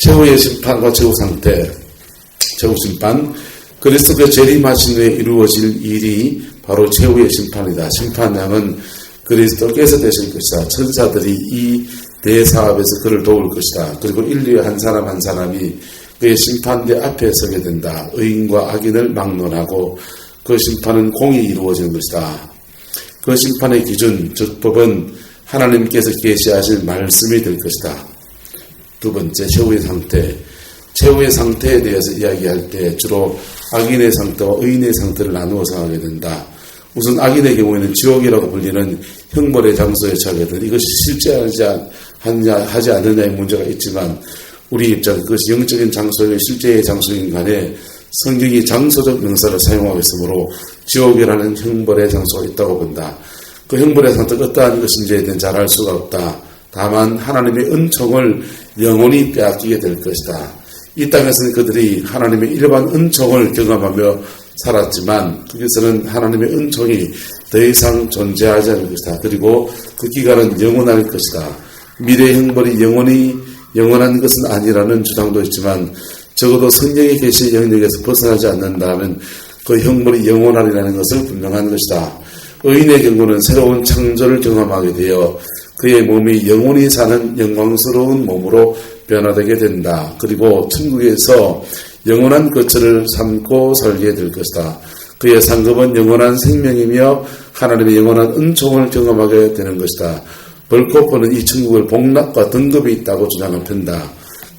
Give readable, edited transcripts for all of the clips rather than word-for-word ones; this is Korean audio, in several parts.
최후의 심판과 최후 상태, 최후 심판, 그리스도의 재림하신 후에 이루어질 일이 바로 최후의 심판이다. 심판장은 그리스도께서 되실 것이다. 천사들이 이 대사업에서 그를 도울 것이다. 그리고 인류의 한 사람 한 사람이 그의 심판대 앞에 서게 된다. 의인과 악인을 막론하고 그 심판은 공이 이루어지는 것이다. 그 심판의 기준, 즉 법은 하나님께서 계시하실 말씀이 될 것이다. 두 번째, 최후의 상태. 최후의 상태에 대해서 이야기할 때 주로 악인의 상태와 의인의 상태를 나누어서 하게 된다. 우선 악인의 경우에는 지옥이라고 불리는 형벌의 장소에 처하게 된다. 이것이 실제하지 않느냐의 문제가 있지만 우리 입장, 그것이 영적인 장소이고 실제의 장소인 간에 성경이 장소적 명사를 사용하고 있으므로 지옥이라는 형벌의 장소가 있다고 본다. 그 형벌의 상태가 어떠한 것인지에 대해 잘 알 수가 없다. 다만 하나님의 은총을 영원히 빼앗기게 될 것이다. 이 땅에서는 그들이 하나님의 일반 은총을 경험하며 살았지만 거기서는 하나님의 은총이 더 이상 존재하지 않을 것이다. 그리고 그 기간은 영원할 것이다. 미래의 형벌이 영원한 것은 아니라는 주장도 있지만 적어도 성령의 계시 영역에서 벗어나지 않는다면 그 형벌이 영원하리라는 것을 분명한 것이다. 의인의 경우는 새로운 창조를 경험하게 되어 그의 몸이 영원히 사는 영광스러운 몸으로 변화되게 된다. 그리고 천국에서 영원한 거처를 삼고 살게 될 것이다. 그의 상급은 영원한 생명이며 하나님의 영원한 은총을 경험하게 되는 것이다. 벌코프는 이 천국을 복락과 등급이 있다고 주장을 편다.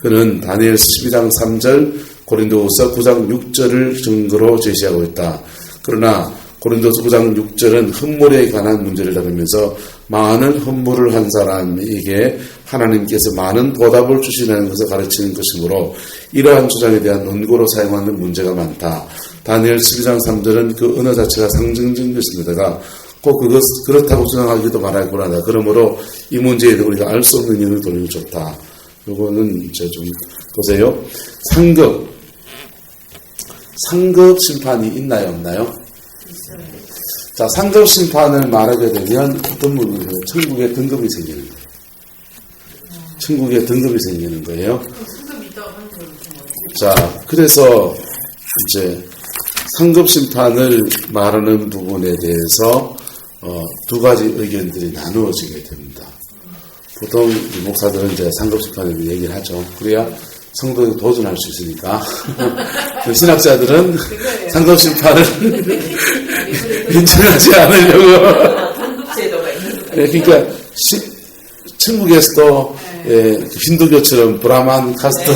그는 다니엘서 12장 3절, 고린도후서 9장 6절을 증거로 제시하고 있다. 그러나 고린도서 9장 6절은 헌물에 관한 문제를 다루면서 많은 헌물을 한 사람에게 하나님께서 많은 보답을 주시는 것을 가르치는 것이므로 이러한 주장에 대한 논거로 사용하는 문제가 많다. 다니엘 12장 3절은 그 언어 자체가 상징적인 것입니다가 꼭 그렇다고 주장하기도 말할 곤하다. 그러므로 이 문제에 대해 우리가 알 수 없는 이유를 돌리면 좋다. 요거는 이제 좀 보세요. 상급 심판이 있나요, 없나요? 자, 상급 심판을 말하게 되면 어떤 부분이에요? 천국에 등급이 생기는 거예요. 천국에 등급이 생기는 거예요. 자, 그래서 이제 상급 심판을 말하는 부분에 대해서 두 가지 의견들이 나누어지게 됩니다. 보통 목사들은 이제 상급 심판에 대해 얘기를 하죠. 그래야 성도에 도전할 수 있으니까. 신학자들은 상급 심판을 인정하지 않으려고. 그러니까 천국에서도 힌두교처럼 브라만 카스트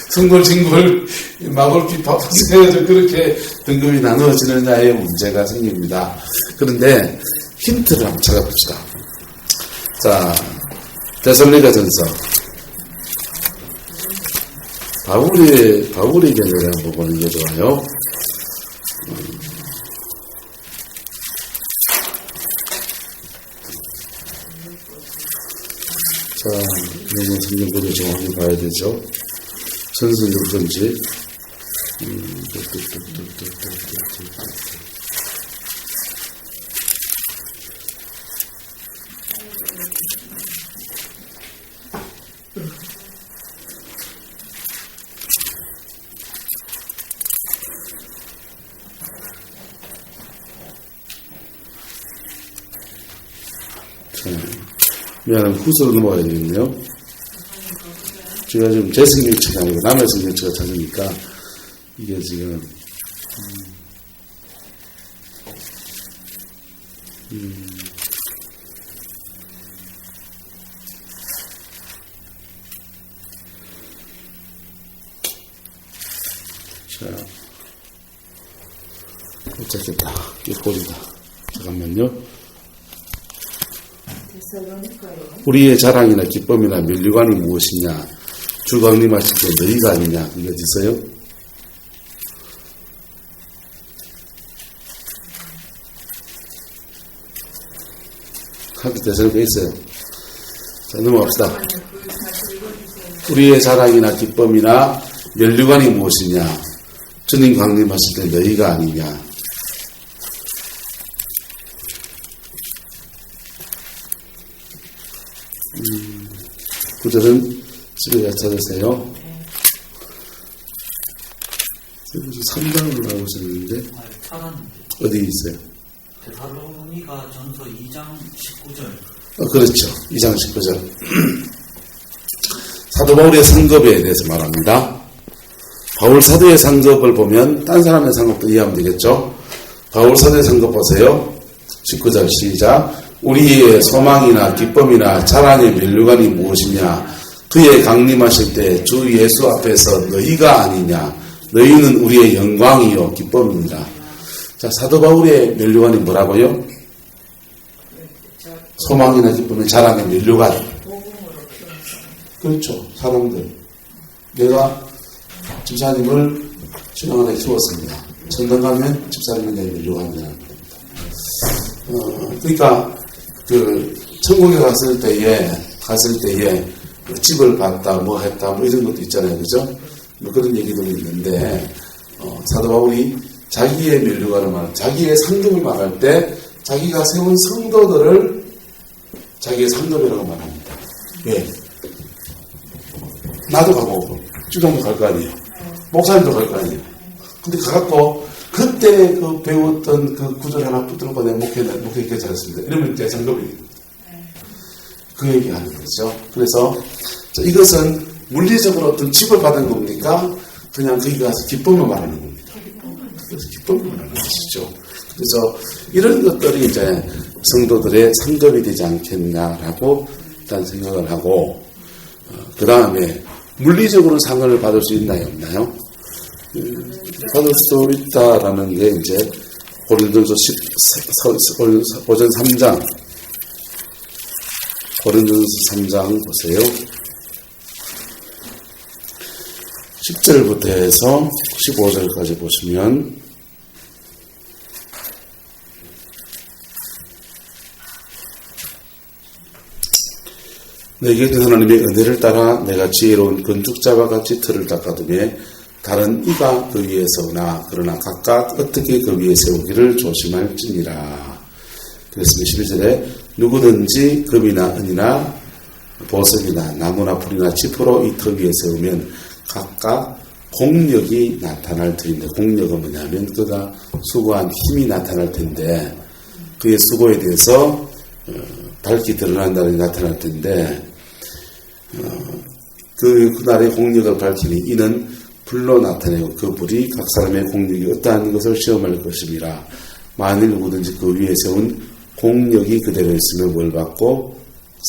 성골진골 마골피 파파스해서 그렇게 등급이 나누어지느냐의 문제가 생깁니다. 그런데 힌트를 한번 찾아봅시다. 자, 데살로니가전서 바울의 견해를 한번 보는 게 좋아요. 자, 이런 성경 보도 정확히 봐야 되죠. 선순육선지. 미안하면 후서로 넘어가야 되겠네요. 제가 지금 제 성경책이 아니고 남의 성경책을 찾으니까 이게 지금 자, 못 찾겠다. 꼴이다. 잠깐만요. 우리의 자랑이나 기쁨이나 면류관이 무엇이냐? 주 강림하실 때 너희가 아니냐? 이게 어디 있어요? 카드 대설가 있어요. 자, 넘어갑시다. 우리의 자랑이나 기쁨이나 면류관이 무엇이냐? 주님 강림하실 때 너희가 아니냐? 구절은 집에 찾으세요. 3장으로 나오고 있었는데 어디 있어요? 데살로니가 전서 2장 19절. 그렇죠. 2장 19절. 사도 바울의 상급에 대해서 말합니다. 바울 사도의 상급을 보면 딴 사람의 상급도 이해하면 되겠죠. 바울 사도의 상급 보세요. 19절 시작. 우리의 소망이나 기쁨이나 자랑의 면류관이 무엇이냐. 그의 강림하실 때 주 예수 앞에서 너희가 아니냐. 너희는 우리의 영광이요 기쁨입니다. 자, 사도 바울의 면류관이 뭐라고요? 소망이나 기쁨의 자랑의 면류관. 그렇죠. 사람들. 내가 집사님을 신앙 안에 키웠습니다. 천당 가면 집사님은 내 면류관이라는 겁니다. 그러니까 천국에 갔을 때에 집을 봤다, 뭐 했다, 뭐 이런 것도 있잖아요, 그죠? 뭐 그런 얘기들이 있는데 사도 바울이 자기의 면류관을 말할, 자기의 상급을 말할 때 자기가 세운 성도들을 자기의 상급이라고 말합니다. 왜? 나도 가고 주동도 갈 거 아니에요. 목사님도 갈 거 아니에요. 근데 가갖고 그때 배웠던 구절 하나 붙들고 내 목회에 잘했습니다. 이러면 내 상급입니다. 그 얘기하는 거죠. 그래서 이것은 물리적으로 어떤 집을 받은 겁니까? 그냥 거기 가서 기쁨을 말하는 겁니다. 그래서 기쁨을 말하는 것이죠. 그래서 이런 것들이 이제 성도들의 상급이 되지 않겠냐라고 일단 생각을 하고, 그 다음에 물리적으로 상을 받을 수 있나요, 없나요? 받을 수 있다라는 게 이제 고린도전서 3장, 고린도전서 3장 보세요. 10절부터 해서 15절까지 보시면 내게 그 하나님의 은혜를 따라 내가 지혜로운 건축자와 같이 틀을 닦아두매 다른 이가 그 위에 서우나 그러나 각각 어떻게 그 위에 세우기를 조심할지니라. 그랬으면 12절에 누구든지 금이나 은이나 보석이나 나무나 풀이나 지푸로 이 터 위에 세우면 각각 공력이 나타날 터인데, 공력은 뭐냐면 그가 수고한 힘이 나타날 텐데, 그의 수고에 대해서 밝히 드러난다는 게 나타날 텐데, 그날의 공력을 밝히니 이는 불로 나타내고 그 불이 각 사람의 공력이 어떠한 것을 시험할 것입니다. 만일 누구든지 그 위에 세운 공력이 그대로 있으면 뭘 받고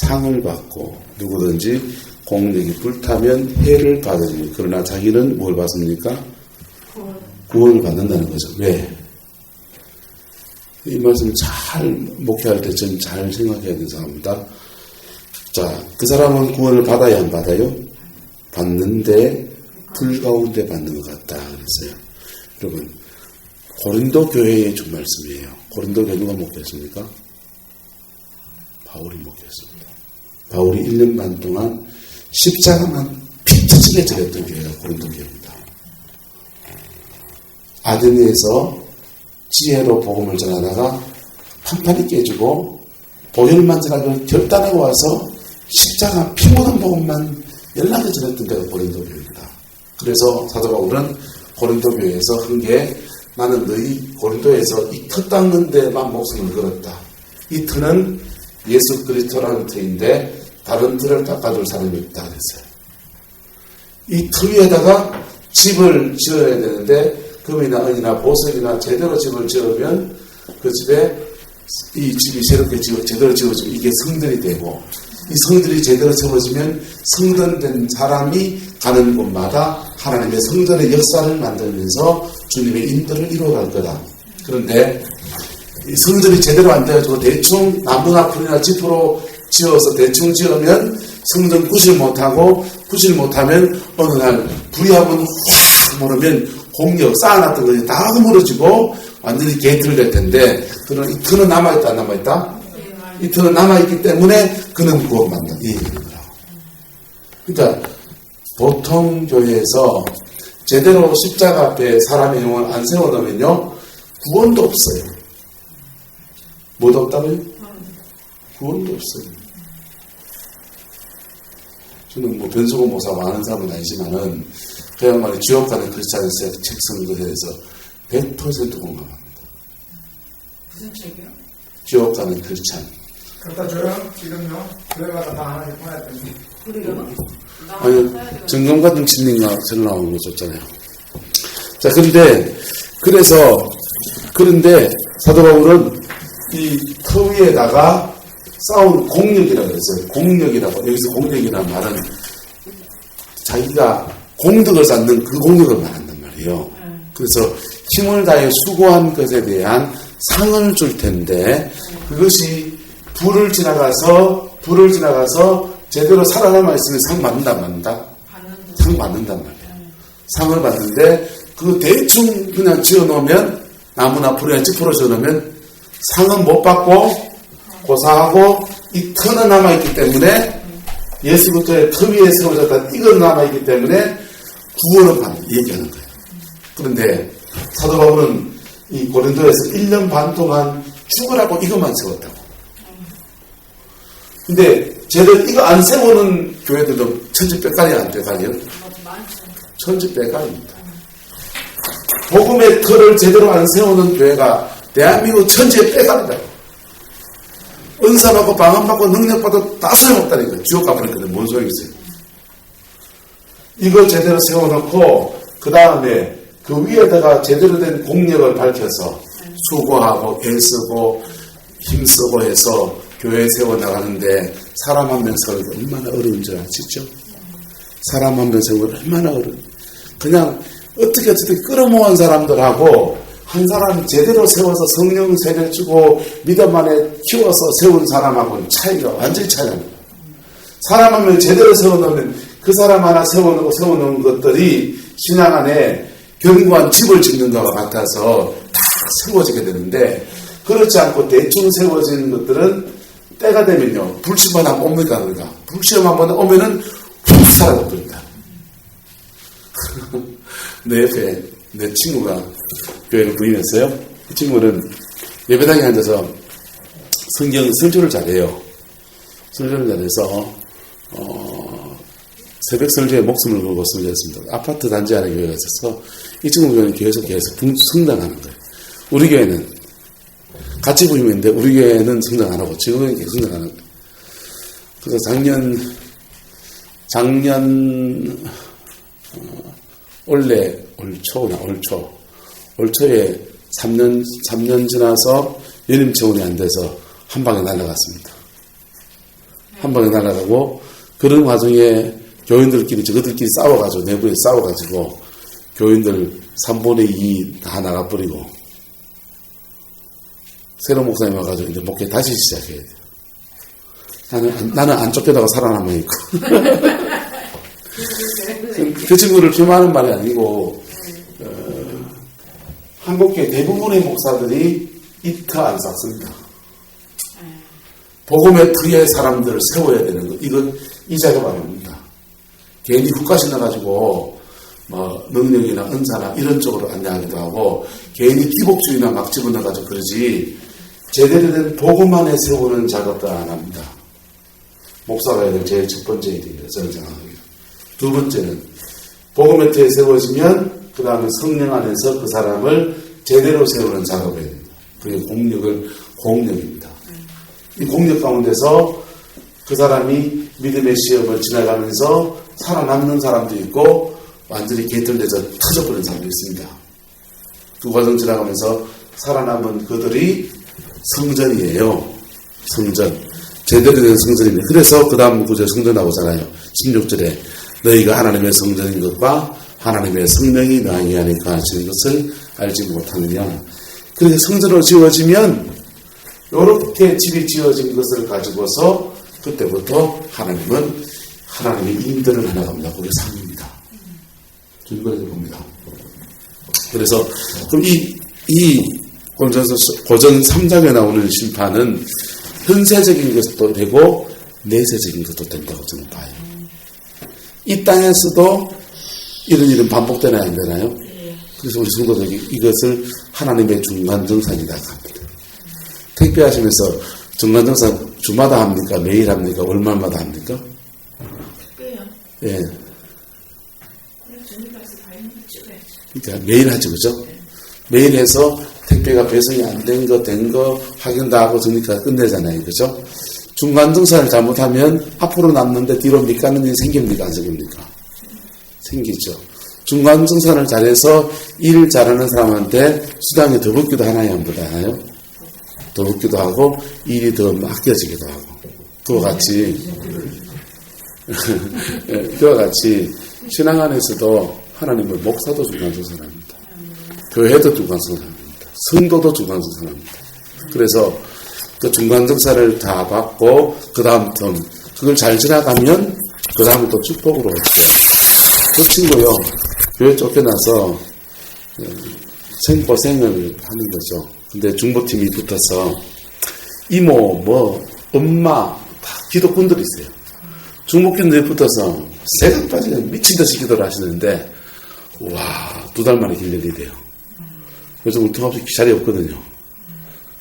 상을 받고, 누구든지 공력이 불타면 해를 받으니, 그러나 자기는 뭘 받습니까? 구원을 받는다는 거죠. 왜? 이 말씀 잘 목회할 때 좀 잘 생각해야 되는 사람입니다. 자, 그 사람은 구원을 받아야 안 받아요? 받는데 불 가운데 받는 것 같다 그랬어요. 여러분, 고린도 교회에 준 말씀이에요. 고린도 교회 누가 목회했습니까? 바울이 목회했습니다. 바울이 1년 반 동안 십자가만 피 터지게 지렸던 교회가 고린도 교회입니다. 아데네에서 지혜로 복음을 전하다가 판판이 깨지고 보혈만 전하고 결단하고 와서 십자가 피 묻은 복음만 연락해 전했던 데가 고린도 교회입니다. 그래서 사도 바울은 고린도 교회에서 한 게, 나는 너희 고린도에서 이 터 닦는 데만 목숨을 걸었다. 이 터는 예수 그리스도라는 터인데 다른 터를 닦아줄 사람이 없다 그랬어요. 이 터 위에다가 집을 지어야 되는데 금이나 은이나 보석이나 제대로 집을 지으면 그 집에 이 집이 새롭게 제대로 지어지면 이게 성전이 되고, 이 성전이 제대로 세워지면 성전된 사람이 가는 곳마다 하나님의 성전의 역사를 만들면서 주님의 인도를 이루어갈 거다. 그런데 이 성전이 제대로 안 돼가지고 대충 나무나 풀이나 지푸로 지어서 대충 지으면 성전 구실 못하고, 구실 못하면 어느 날 불이 한번 확 모르면 공력 쌓아놨던 것이 다 허물어지고 완전히 개틀 될 텐데, 그런 이 터는 남아있다 안 남아있다? 이 터는 남아있기 때문에 그는 구원받는다. 이 얘기입니다. 그러니까 보통 교회에서 제대로 십자가 앞에 사람의 영혼을 안 세워놓으면요 구원도 없어요. 뭐도 없다고요? 구원도 없어요. 저는 뭐 변수고 모사 많은 사람은 아니지만은 그 양반이 지옥 가는 크리스찬의 책 쓴 것에 대해서 100% 공감합니다. 무슨 책이요? 지옥 가는 크리스찬. 갖다 줘요? 지금요? 교회마다 다 하나씩 보내야 되는데. 그래요? 아니, 정감 같은 진리가 절 나오는 거 줬잖아요. 자, 그런데 사도 바울은 이 터 위에다가 쌓은 공력이라고 했어요. 공력이라고. 여기서 공력이라는 말은 자기가 공덕을 쌓는 그 공력을 말한단 말이에요. 그래서 힘을 다해 수고한 것에 대한 상을 줄 텐데 그것이 불을 지나가서 제대로 살아남아 있으면 상 받는다 안 받는다? 상 받는단 말이에요. 상을 받는데 그 대충 그냥 지어놓으면 나무나 불에 찌푸러 지어놓으면 상은 못 받고 고사하고 이 터는 남아있기 때문에 예수부터의 터 위에 세워졌다 이건 남아있기 때문에 구원을 받는 얘기하는 거예요. 그런데 사도 바울은 이 고린도에서 1년 반 동안 죽으라고 이것만 세웠다고. 근데 쟤들 이거 안 세우는 교회들도 천지백갈이 안 돼가요. 천지백갈입니다. 복음의 터를 제대로 안 세우는 교회가 대한민국 천지의 백갈이다. 은사받고 방언받고 능력받고 다 소용없다니까. 지옥 가버리거든. 뭔 소용이 있어요. 이거 제대로 세워놓고 그 다음에 그 위에다가 제대로 된 공력을 밝혀서 수고하고 애쓰고 힘쓰고 해서 교회 세워나가는데 사람 한 명 세우기 얼마나 어려운 줄 아시죠? 사람 한 명 세우기 얼마나 어려운. 그냥 어떻게 끌어모은 사람들하고 한 사람 제대로 세워서 성령 세례 주고 믿음 안에 키워서 세운 사람하고는 차이가 완전히 차이납니다. 사람 한 명 제대로 세워놓으면 그 사람 하나 세워놓은 것들이 신앙 안에 견고한 집을 짓는 것과 같아서 다 세워지게 되는데 그렇지 않고 대충 세워지는 것들은 때가 되면요. 불시험 한번 옵니까? 그러니까. 불시험 한번 오면은 훅 사라져버린다. 내 옆에 내 친구가 교회를 부임했어요. 이 친구는 예배당에 앉아서 설교를 잘해요. 설교를 잘해서 새벽 설교에 목숨을 걸고 설교했습니다. 아파트 단지 안에 교회가 있어서 이 친구 교회는 계속 성장하는 거예요. 우리 교회는 같이 부임했는데 우리 교회는 성장 안 하고 지금은 계속 성장하는 거예요. 그래서 작년 올 초에 3년 지나서 연임 체온이 안 돼서 한 방에 날아갔습니다. 한 방에 날아가고 그런 와중에 교인들끼리 저것들끼리 싸워가지고 내부에 싸워가지고 교인들 3분의 2 다 나가버리고 새로운 목사님 와가지고 이제 목회 다시 시작해야 돼요. 나는 안 쫓겨나고 살아남아 있고 그 친구를 폄하하는 말이 아니고 한국계 대부분의 목사들이 이 터 안 쌓습니다. 복음의 터에 사람들을 세워야 되는 것. 이건 이 작업 아닙니다. 괜히 훅가시 나가지고 뭐 능력이나 은사나 이런 쪽으로 안내하기도 하고 괜히 기복주의나 막 집어넣어가지고 그러지 제대로 된 복음 안에 세우는 작업도 안 합니다. 목사가 해야 될 제일 첫 번째 일이에요. 저는 생각합니다. 두 번째는 복음의 터에 세워지면 그 다음에 성령 안에서 그 사람을 제대로 세우는 작업을 해야 됩니다. 그게 공력입니다. 이 공력 가운데서 그 사람이 믿음의 시험을 지나가면서 살아남는 사람도 있고 완전히 개털돼서 터져버리는 사람도 있습니다. 그 과정 지나가면서 살아남은 그들이 성전이에요. 성전. 제대로 된 성전입니다. 그래서 그 다음 구절 성전 나오잖아요. 16절에 너희가 하나님의 성전인 것과 하나님의 성령이 너희 안에 거하시는 것을 알지 못하느냐. 그렇게 성전으로 지어지면 이렇게 집이 지어진 것을 가지고서 그때부터 하나님은 하나님의 인들을 하나갑니다. 그게 상입니다. 이거를 봅니다. 그래서 그럼 이 고전 3장에 나오는 심판은 현세적인 것도 되고 내세적인 것도 된다고 저는 봐요. 이 땅에서도 이런 일은 반복되나요? 안 되나요? 그래서 우리 성도들이 이것을 하나님의 중간정산이라고 합니다. 택배하시면서 중간정산 주마다 합니까? 매일 합니까? 월말마다 합니까? 꽤요. 예. 그래서 전기가스 다 있는 거 찍어야지. 그러니까 매일 하죠, 그죠? 매일 해서 택배가 배송이 안 된 거, 된 거 확인 다 하고 전기가 끝내잖아요, 그죠? 중간 증산을 잘못하면 앞으로 남는데 뒤로 밑가는 일이 생깁니까, 안 생깁니까? 생기죠. 중간 증산을 잘해서 일 잘하는 사람한테 수당이 더 붙기도 하나요, 안 붙나요? 더 붙기도 하고 일이 더 맡겨지기도 하고. 그와 같이 신앙 안에서도 하나님은 목사도 중간 증산합니다. 교회도 중간 증산합니다. 성도도 중간 증산합니다. 그래서 그 중간 증산을 다 받고 그 다음 텀 그걸 잘 지나가면 그 다음에 또 축복으로 오죠. 그 친구요, 교회 쫓겨나서 생고생을 하는 거죠. 근데 중보팀이 붙어서 이모, 엄마 다 기독분들이세요. 중보팀들이 붙어서 새가 빠지면 미친 듯이 기도를 하시는데 와, 2달 만에 길년이 돼요. 그래서 울퉁없이 자리 없거든요.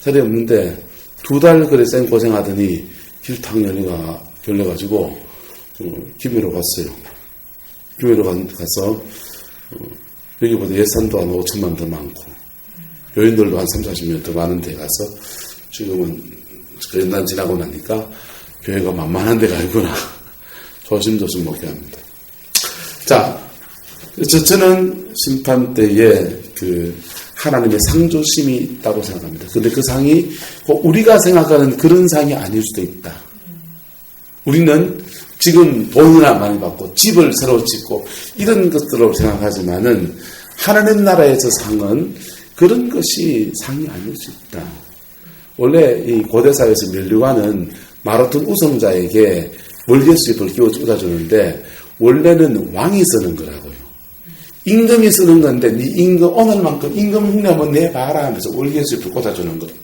자리 없는데 2달 그래 생고생하더니 길탕 열려가지고 김해로 갔어요. 교회로 가서 여기보다 예산도 한 5천만 더 많고 교인들도 한 30-40명 더 많은 데 가서 지금은 그 연단 지나고 나니까 교회가 만만한 데가 아니구나. 조심조심 먹게 합니다. 자, 저는 심판 때에 그 하나님의 상조심이 있다고 생각합니다. 근데 그 상이 우리가 생각하는 그런 상이 아닐 수도 있다. 우리는 지금 돈이나 많이 받고 집을 새로 짓고 이런 것들로 생각하지만은 하나님 나라에서 상은 그런 것이 상이 아닐 수 있다. 원래 이 고대사회에서 면류관은 마라톤 우승자에게 월계수입을 끼워주는데 원래는 왕이 쓰는 거라고요. 임금이 쓰는 건데 네 임금 오늘만큼 임금 흉내면 내봐라 하면서 월계수입을 꽂아주는 거예요.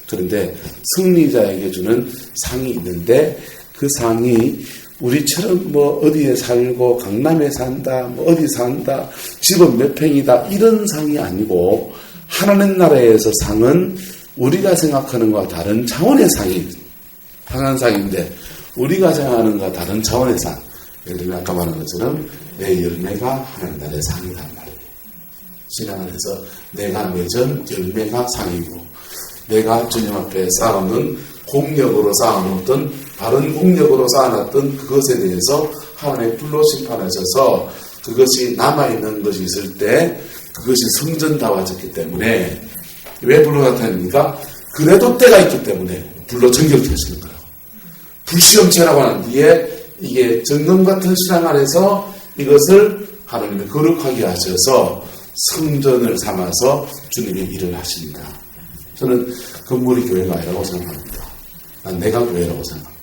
그런데 승리자에게 주는 상이 있는데 그 상이 우리처럼 어디에 살고 강남에 산다, 어디 산다, 집은 몇 평이다 이런 상이 아니고 하나님 나라에서 상은 우리가 생각하는 것과 다른 차원의 상이 하나님 상인데 우리가 생각하는 것과 다른 차원의 상. 예를 들면 아까 말한 것처럼 내 열매가 하나님 나라의 상이란 말이에요. 신앙 안에서 내가 맺은 열매가 상이고 내가 주님 앞에 쌓아놓은 공력으로 쌓아놓던 다른 공력으로 쌓아놨던 그것에 대해서 하나님의 불로 심판하셔서 그것이 남아있는 것이 있을 때 그것이 성전다워졌기 때문에 왜 불로 나타납니까? 그래도 때가 있기 때문에 불로 정결케하시는 거예요. 불시험체라고 하는 뒤에 이게 정금 같은 신앙 안에서 이것을 하나님이 거룩하게 하셔서 성전을 삼아서 주님의 일을 하십니다. 저는 건물이 교회가 아니라고 생각합니다. 난 내가 교회라고 생각합니다.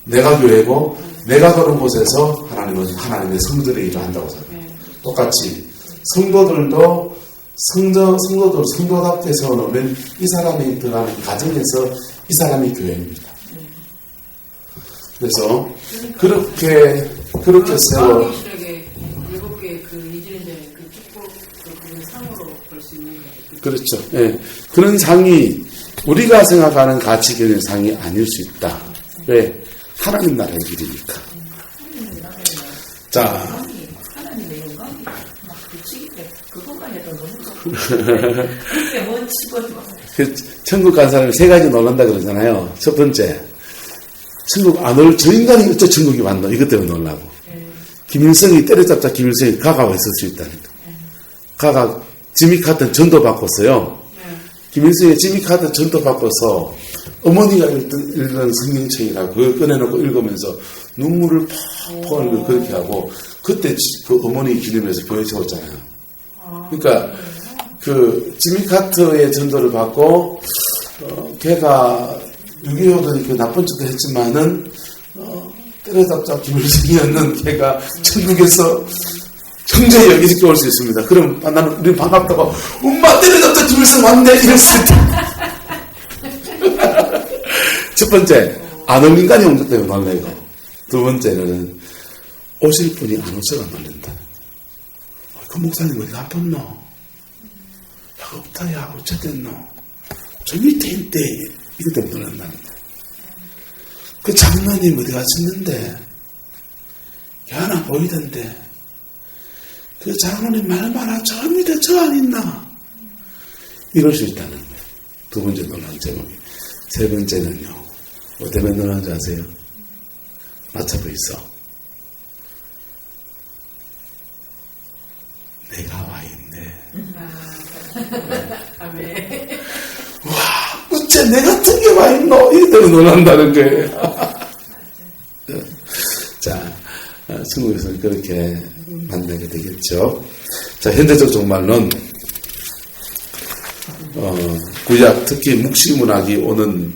내가 교회고 내가 그런 곳에서 하나님은 하나님의 성전의 일을 한다고 생각합니다. 똑같이 성도들도 성도답게 세워놓으면 이 사람이 들어가는 가정에서 이 사람이 교회입니다. 그래서 그렇게 세워 7개 그 이전에 그 축복 그 상으로 볼 수 있는 거죠. 그렇죠. 예. 그런 상이 우리가 생각하는 가치견의 상이 아닐 수 있다. 왜? 하나님 나라의 일이니까. 자. 하나님의 영광이 막 붙이기 때문에 그것만 해도 너무 좋고. 그게 뭔 치고도 천국 간 사람이 3가지 놀란다 그러잖아요. 첫 번째. 천국 안 올, 저 인간이 어째 천국이 왔노? 이것 때문에 놀라고. 김일성이 때려잡자 김일성이 가가와 있을 수 있다니까. 가가 지미 카튼 전도 바꿨어요. 김일성이 지미 카튼 전도 바꿔서 어머니가 읽은 성경책이라고 그걸 꺼내놓고 읽으면서 눈물을 퍽퍽 흘리고 그렇게 하고 그때 그 어머니 기념해서 교회 세웠잖아요. 그러니까 그 지미 카트의 전도를 받고 걔가 6.25도 그 나쁜 짓도 했지만은 때려잡자 김일성이었는 걔가 천국에서 형제 여기저기 올 수 있습니다. 그럼 나는 우리 반갑다고 엄마 때려잡자 김일성 왔네 이럴 수 있다. 첫 번째 안 올 인간이 온 것 때문에 놀래고 두 번째는 오실 분이 안 오셔가 놀란다. 그 목사님 어디 아팠노? 야 없다 야 어쨌됐노? 저 밑에 있대. 이것 때문에 놀란다는 거야. 그 장로님 어디 가셨는데 보이던데 그 장로님 말마라 저 밑에 저 안 있나? 이럴 수 있다는 거예요. 두 번째 논란 제목이. 세 번째는요. 뭐 때문에 논란인지 아세요? 맞춰보 있어. 내가 와 있네. 아멘. 와, 어째 내 같은 게 와 있노? 이대로 논란다는 거예요. 자, 천국에서는 그렇게 만나게 되겠죠. 자, 현대적 종말론, 구약, 특히 묵시문학이 오는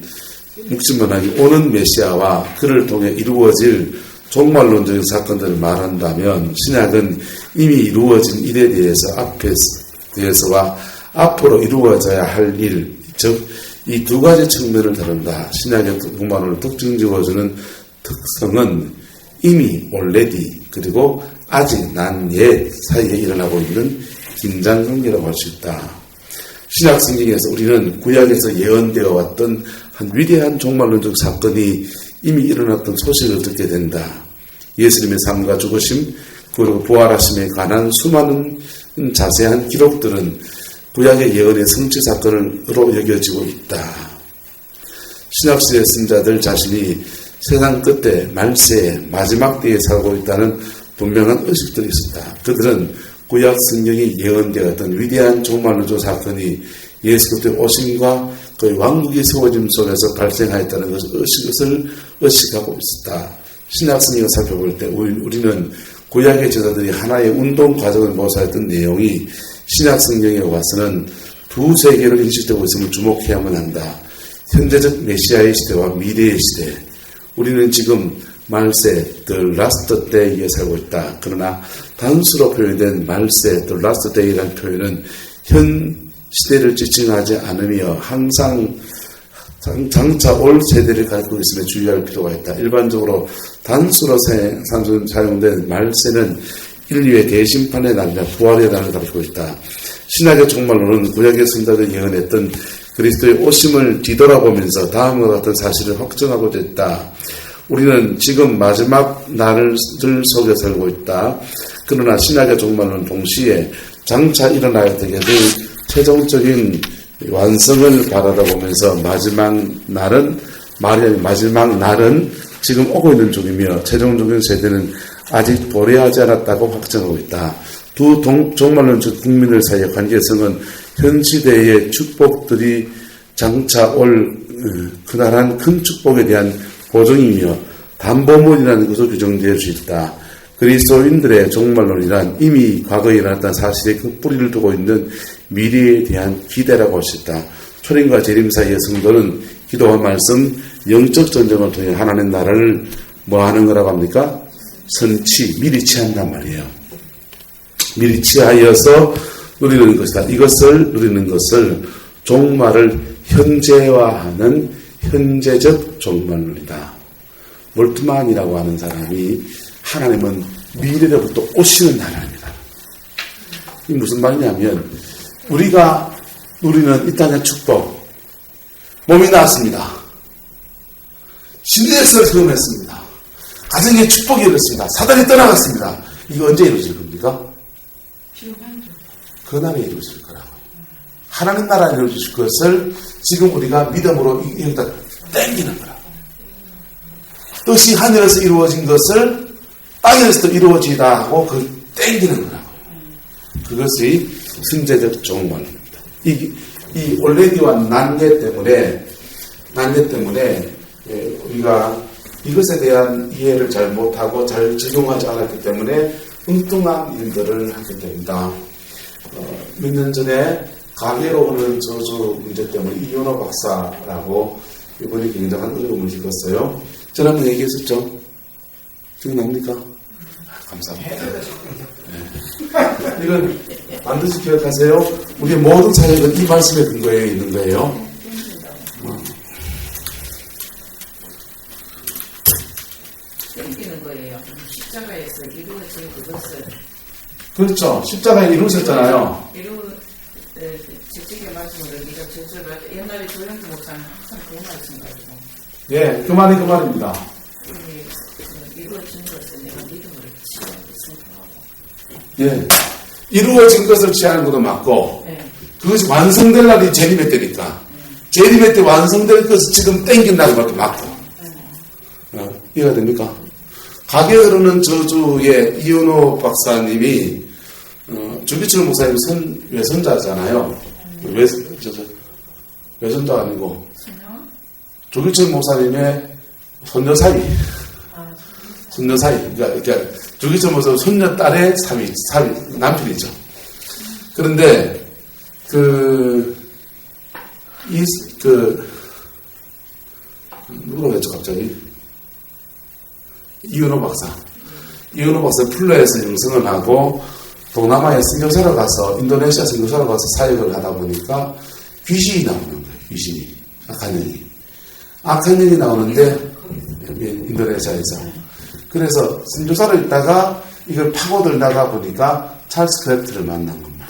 메시아와 그를 통해 이루어질 종말론적인 사건들을 말한다면, 신약은 이미 이루어진 일에 대해서와 앞으로 이루어져야 할 일, 즉, 이 두 가지 측면을 다룬다. 신약의 종말론을 특징 지어주는 특성은 이미 already 그리고 아직 난 옛 사이에 일어나고 있는 긴장관계라고 할 수 있다. 신약 성경에서 우리는 구약에서 예언되어 왔던 한 위대한 종말론적 사건이 이미 일어났던 소식을 듣게 된다. 예수님의 삶과 죽으심 그리고 부활하심에 관한 수많은 자세한 기록들은 구약의 예언의 성취 사건으로 여겨지고 있다. 신약시대 신자들 자신이 세상 끝에 말세의 마지막 때에 살고 있다는 분명한 의식들이 있었다. 그들은 구약 성경이 예언되었던 위대한 종말론적 사건이 예수 그리스도의 오심과 그의 왕국의 세워짐 속에서 발생하였다는 것을 의식하고 있었다. 신약 성경을 살펴볼 때 우리는 구약의 제자들이 하나의 운동 과정을 모사했던 내용이 신약 성경에 와서는 두 세계로 인식되고 있음을 주목해야만 한다. 현재적 메시아의 시대와 미래의 시대. 우리는 지금 말세, the last day에 살고 있다. 그러나 단수로 표현된 말세, the last day라는 표현은 현 시대를 지칭하지 않으며 항상 장차 올 세대를 갖고 있음에 주의할 필요가 있다. 일반적으로 단수로 사용된 말세는 인류의 대심판의 날이나 부활의 날을 다루고 있다. 신약의 종말론은 구약의 선자들이 예언했던 그리스도의 오심을 뒤돌아보면서 다음과 같은 사실을 확정하고자 했다. 우리는 지금 마지막 날을 속에 살고 있다. 그러나 신약의 종말론 동시에 장차 일어나야 되게 될 최종적인 완성을 바라보면서 마지막 날은 지금 오고 있는 중이며 최종적인 세대는 아직 도래하지 않았다고 확정하고 있다. 두 종말론적 국민들 사이의 관계성은 현 시대의 축복들이 장차 올 그날한 큰 축복에 대한 보증이며 담보물이라는 것으로 규정되어 수 있다. 그리스도인들의 종말론이란 이미 과거에 일어났던 사실에 그 뿌리를 두고 있는 미래에 대한 기대라고 할 수 있다. 초림과 재림 사이의 성도는 기도와 말씀, 영적 전쟁을 통해 하나님 나라를 뭐 하는 거라고 합니까? 미리 취한단 말이에요. 미리 취하여서 누리는 것이다. 이것을 누리는 것을 종말을 현재화하는 현재적 종말론이다. 몰트만이라고 하는 사람이 하나님은 미래로부터 오시는 하나님이다. 이 무슨 말이냐면 우리가 누리는 이 땅의 축복, 몸이 나았습니다. 신뢰에서 경험했습니다. 가정의 축복이 이렇습니다. 사단이 떠나갔습니다. 이거 언제 이루어질 겁니까? 그 날에 이루어질 거라고요. 하나님 나라에 이루어질 것을 지금 우리가 믿음으로 여기다 땡기는 거라고. 뜻이 하늘에서 이루어진 것을 땅에서도 이루어지다 하고 그 땡기는 거라고요. 그것이 현재적 종말입니다. 이 올레디와 난계 때문에 우리가 이것에 대한 이해를 잘 못하고 잘 적용하지 않았기 때문에 엉뚱한 일들을 하게 됩니다. 몇 년 전에 가게로 오는 저주 문제 때문에 이현호 박사라고 이번에 굉장한 어려움을 겪었어요. 저는 한번 얘기했었죠? 기억납니까? 감사합니다. 네. 이건 반드시 기억하세요. 우리의 모든 사역은 이 말씀에 근거해 있는 거예요. 땡기는 거예요. 십자가에서 이루어진 그것을. 그렇죠. 십자가에 이루어졌잖아요. 직직의 말씀으로 네가 저절로 옛날에 조영주 목사는 항상 그 말씀 가지고. 예, 그 말입니다. 이루어진 것을 내가 믿음으로 지켜야 돼. 예. 이루어진 것을 취하는 것도 맞고, 네. 그것이 완성될 날이 재림의 때니까, 재림의 때 완성될 것을 지금 땡긴다는 것도 맞고, 이해가 됩니까? 가게 흐르는 저주의 이은호 박사님이, 주기철 목사님 외손자잖아요. 외손자 아니고, 조기철 목사님의 손녀 사이. 손녀 사이. 그러니까 조기철 목사님 손녀 딸의 사위, 남편이죠. 그런데, 누구라고 했죠, 갑자기? 이은호 박사. 이은호 박사 플로에서 영성을 하고, 동남아에 선교사로 가서, 인도네시아 선교사로 가서 사역을 하다 보니까 귀신이 나오는 거예요, 귀신이. 악한 영이 나오는데, 인도네시아에서. 그래서 선교사로 있다가 이걸 파고들다가 보니까 찰스 크래프트를 만난 겁니다.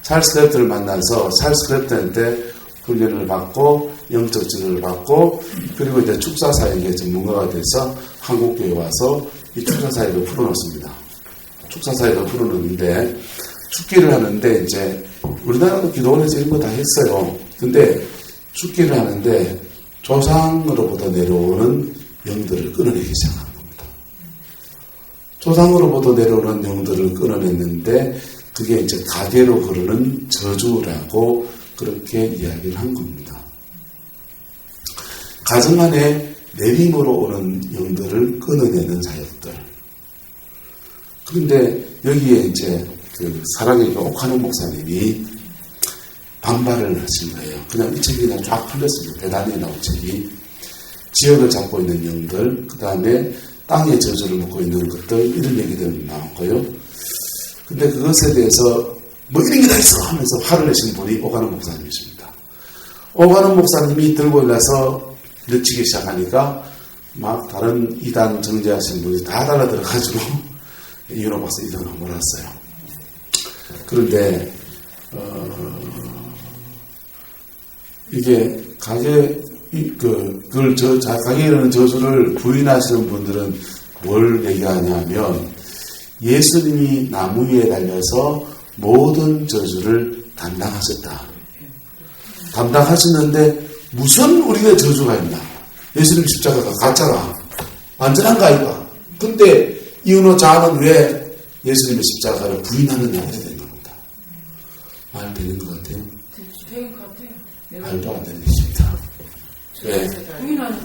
찰스 크래프트를 만나서 찰스 크래프트한테 훈련을 받고, 영적 지도를 받고, 그리고 이제 축사사역의 전문가가 돼서 한국교회에 와서 이 축사사역을 풀어놓습니다. 축사사역을 풀어놓는데, 축기를 하는데, 이제, 우리나라도 기도원에서 이런 거 다 했어요. 근데, 축기를 하는데, 조상으로부터 내려오는 영들을 끊어내기 시작한 겁니다. 조상으로부터 내려오는 영들을 끊어냈는데, 그게 이제 가계로 흐르는 저주라고 그렇게 이야기를 한 겁니다. 가정 안에 내림으로 오는 영들을 끊어내는 사역들. 그런데 여기에 이제 사랑의 옥하는 목사님이 반발을 하신 거예요. 그냥 이 책이 그냥 쫙 풀렸습니다. 대단히 나온 책이. 지역을 잡고 있는 영들, 그 다음에 땅의 저주를 먹고 있는 것들, 이런 얘기들 나왔고요. 근데 그것에 대해서 뭐 이런 게 다 있어 하면서 화를 내신 분이 오가는 목사님이십니다. 오가는 목사님이 들고 일어나서 늦추기 시작하니까 막 다른 이단 정죄하신 분이 다 달라들어가지고 이은호 박사 이단을 몰았어요. 그런데 이게 가게 가게에 이르는 저주를 부인하시는 분들은 뭘 얘기하냐면 예수님이 나무 위에 달려서 모든 저주를 담당하셨다. 담당하셨는데 무슨 우리가 저주가 있나? 예수님 십자가가 가짜가 완전한 거 아이가? 근데 이은호 자는 왜 예수님의 십자가를 부인하느냐 이렇게 된 겁니다. 말 되는 것 같아요? 되는 것 같아요. 말도 안 되는 것입니다. 왜? 부인하면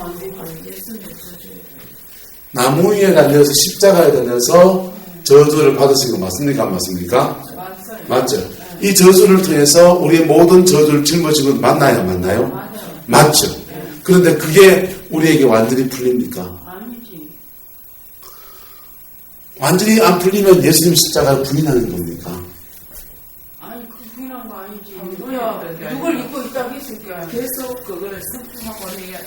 안 되고 예수님 저주에 나무 위에 달려서 십자가에 달려서 저주를 받으신 거 맞습니까? 안 맞습니까? 맞죠? 이 저주를 통해서 우리의 모든 저주를 짊어진 건 맞나요? 안 맞나요? 맞죠? 그런데 그게 우리에게 완전히 풀립니까? 아니지. 완전히 안 풀리면 예수님 십자가를 부인하는 겁니까? 아니, 그 부인한 거 아니지. 누구야, 누굴 입고 있다고 했을까? 계속 그거를 선포하고 해야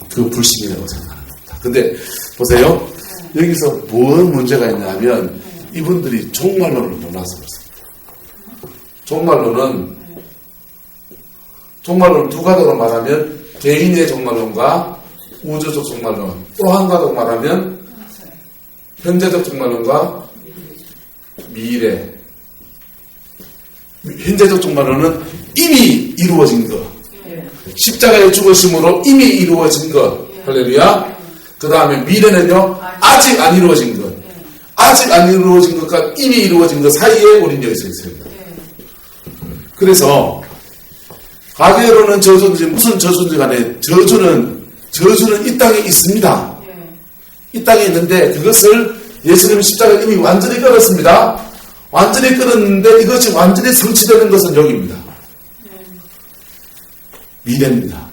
그 불신이라고 생각하는 겁니다. 근데 보세요. 여기서 무슨 문제가 있냐면 이분들이 종말론을 몰라서 그렇습니다. 종말론은 두 가지로 말하면 개인의 종말론과 우주적 종말론, 또 한 가지로 말하면 현재적 종말론과 미래. 현재적 종말론은 이미 이루어진 것, 십자가의 죽으심으로 이미 이루어진 것, 할렐루야. 그 다음에 미래는요, 아직 안 이루어진 것, 아직 안 이루어진 것과 이미 이루어진 것 사이에 우리는 여기서 있습니다. 그래서 가계로는 저주든지 무슨 저주든지 간에 저주는 이 땅에 있습니다. 이 땅에 있는데 그것을 예수님 십자가에 이미 완전히 끊었습니다. 완전히 끊었는데 이것이 완전히 성취되는 것은 여기입니다. 미래입니다.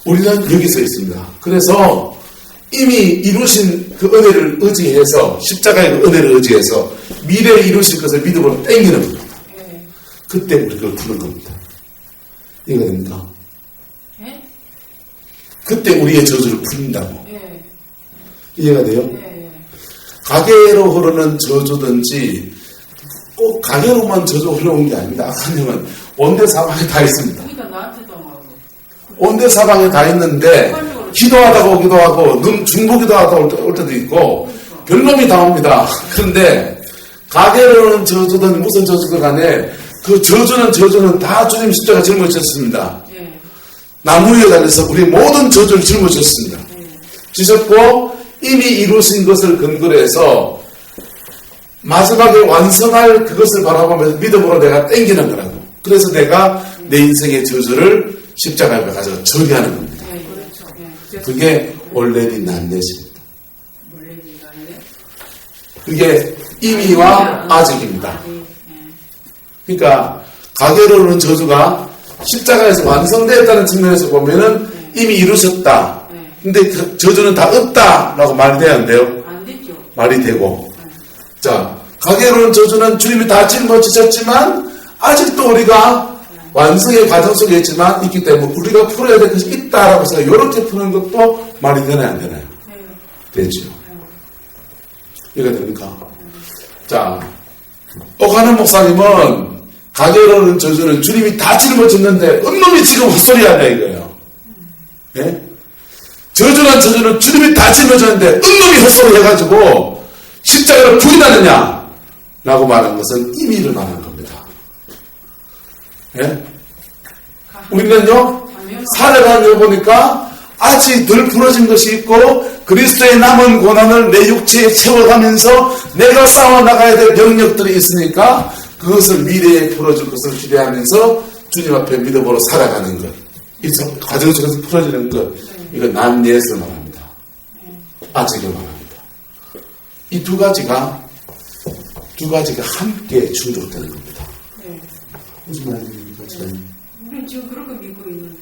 우리는 여기서 있습니다. 그래서 이미 이루신 그 은혜를 의지해서 십자가의 그 은혜를 의지해서 미래에 이루실 것을 믿음으로 땡기는 겁니다. 그때 우리 그걸 푸는 겁니다. 이해가 됩니까? 그때 우리의 저주를 푼다고. 이해가 돼요? 가계로 흐르는 저주든지 꼭 가계로만 저주 흘러온 게 아닙니다. 악한 영은 온대 사방에 다 있습니다. 그러니까 나한테도 하고. 온대 사방에 다 있는데 기도하다가 오기도 하고 눈 중보기도 하다 올 때도 있고 별놈이 다 옵니다. 그런데 가게로는 저주든 무슨 저주든 간에 그 저주는 다 주님 십자가 짊어지셨습니다. 예. 나무 위에 달려서 우리 모든 저주를 짊어지셨습니다. 지셨고 이미 이루신 것을 근거로 해서 마지막에 완성할 그것을 바라보면서 믿음으로 내가 땡기는 거라고. 그래서 내가 내 인생의 저주를 십자가에 가서 처리하는 겁니다. 예, 그렇죠. 예. 그게 올레리 난넷입니다. 원래는 아니에요? 그게 이미와 아직입니다. 예. 그러니까 가게로는 저주가 십자가에서 완성되었다는 측면에서 보면은 이미 이루셨다. 근데 그 저주는 다 없다라고 말이 돼야 안 돼요? 안 됐죠. 말이 되고. 자, 가게로는 저주는 주님이 다 짊어지셨지만 아직도 우리가 완성의 과정 속에 있기 때문에 우리가 풀어야 될 것이 있다라고 해서 이렇게 푸는 것도 말이 되나요, 안 되나요? 되죠. 이해가 됩니까? 자, 오가는 목사님은 가게로는 저주는 주님이 다 짊어졌는데 은놈이 지금 헛소리하냐 이거예요. 예? 저주는 주님이 다 짊어졌는데 은놈이 헛소리 해가지고 십자가를 부인하느냐 라고 말한 것은 임의를 말하는 겁니다. 예? 우리는요 살아가는 거 보니까 아직 덜 풀어진 것이 있고 그리스도의 남은 고난을 내 육체에 채워가면서 내가 싸워나가야 될 영역들이 있으니까 그것을 미래에 풀어줄 것을 기대하면서 주님 앞에 믿음으로 살아가는 것, 이 과정 속에서 풀어지는 것, 이건 난예를 말합니다. 아직을 말합니다. 이 두 가지가 함께 충족되는 겁니다. 무슨 말입니까? 우리 지금 그렇게 믿고 있는데.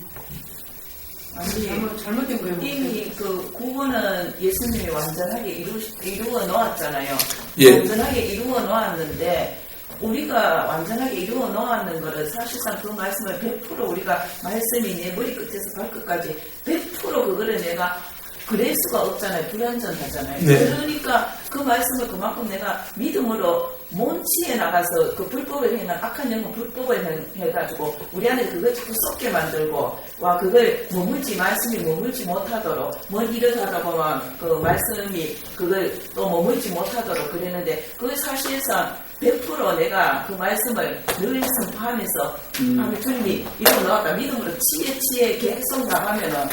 아니, 잘못된 거예요. 이미 그 구원은 예수님이 완전하게 이루어 놓았잖아요. 예. 완전하게 이루어 놓았는데 우리가 완전하게 이루어 놓았는 거를 사실상 그 말씀을 100% 우리가 말씀이 내 머리 끝에서 발끝까지 100% 그거를 내가 그럴 수가 없잖아요. 불완전하잖아요. 네. 그러니까 그 말씀을 그만큼 내가 믿음으로 몸치에 나가서 그 불법을 행한 악한 영혼 불법을 해가지고 우리 안에 그걸 자꾸 썩게 만들고 와 그걸 말씀이 머물지 못하도록 뭘 이러다가 보면 그 말씀이 그걸 또 머물지 못하도록 그랬는데 그 사실상 100% 내가 그 말씀을 늘 선포하면서 주님이 이러고 나왔다 믿음으로 치에 계속 나가면은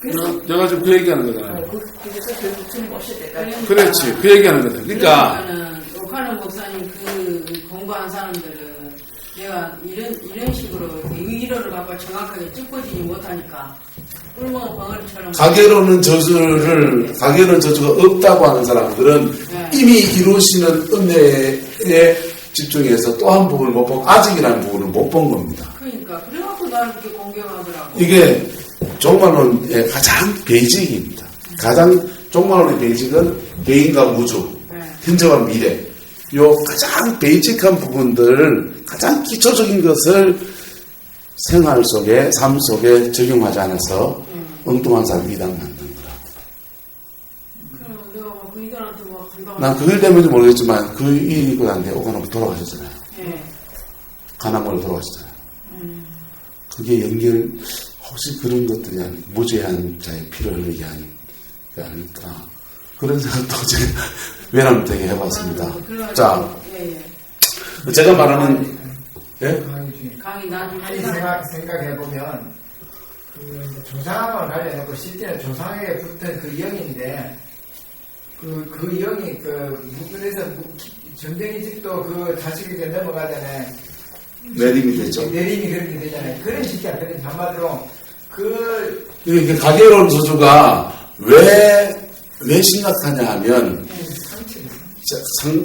그래서 내가 지금 그 얘기하는 거잖아요. 그래서 결국 주님 오실 때까지 그렇지. 그 얘기하는 거잖아요. 그러니까 오카노 목사님 그 공부한 사람들은 내가 이런 식으로 의의를 갖고 정확하게 짚어지지 못하니까 꿀먹은 벙어리처럼 가게로는 저주가 없다고 하는 사람들은 이미 이루시는 은혜에 집중해서 또 한 부분을 못 보고 아직이라는 부분을 못 본 겁니다. 그러니까 그래갖고 나를 그렇게 공경하더라고. 이게 종말론의 가장 베이직입니다. 가장 종말론의 베이직은 개인과 우주, 현재와 미래. 요 가장 베이직한 부분들, 가장 기초적인 것을 생활 속에, 삶 속에 적용하지 않아서 엉뚱한 사람 이단 만든 거라고. 그럼 내가 그 이들한테 간다고. 난 그일 때문인지 모르겠지만 그 일이 있고 난 뒤에 오가노가 돌아가셨잖아요. 가나몰로 돌아가셨잖아요. 그게 혹시 그런 것들이 아니고 무죄한 자의 피를 흘리게 하는 게 아닐까 그런 생각도 제가 외람되게 해봤습니다. 자, 제가 말하는 강의 나중에 아니 생각해보면 그 조상을 관련해서 실제는 조상에게 붙은 그 영인데 그 영이 그래서 전쟁이 집도 그 자식에게 넘어가잖아요. 내림이 되죠. 내림이 그렇게 되잖아요. 그런 식이 안 되는 한마디로 이게 가게로운 저주가 왜 심각하냐 하면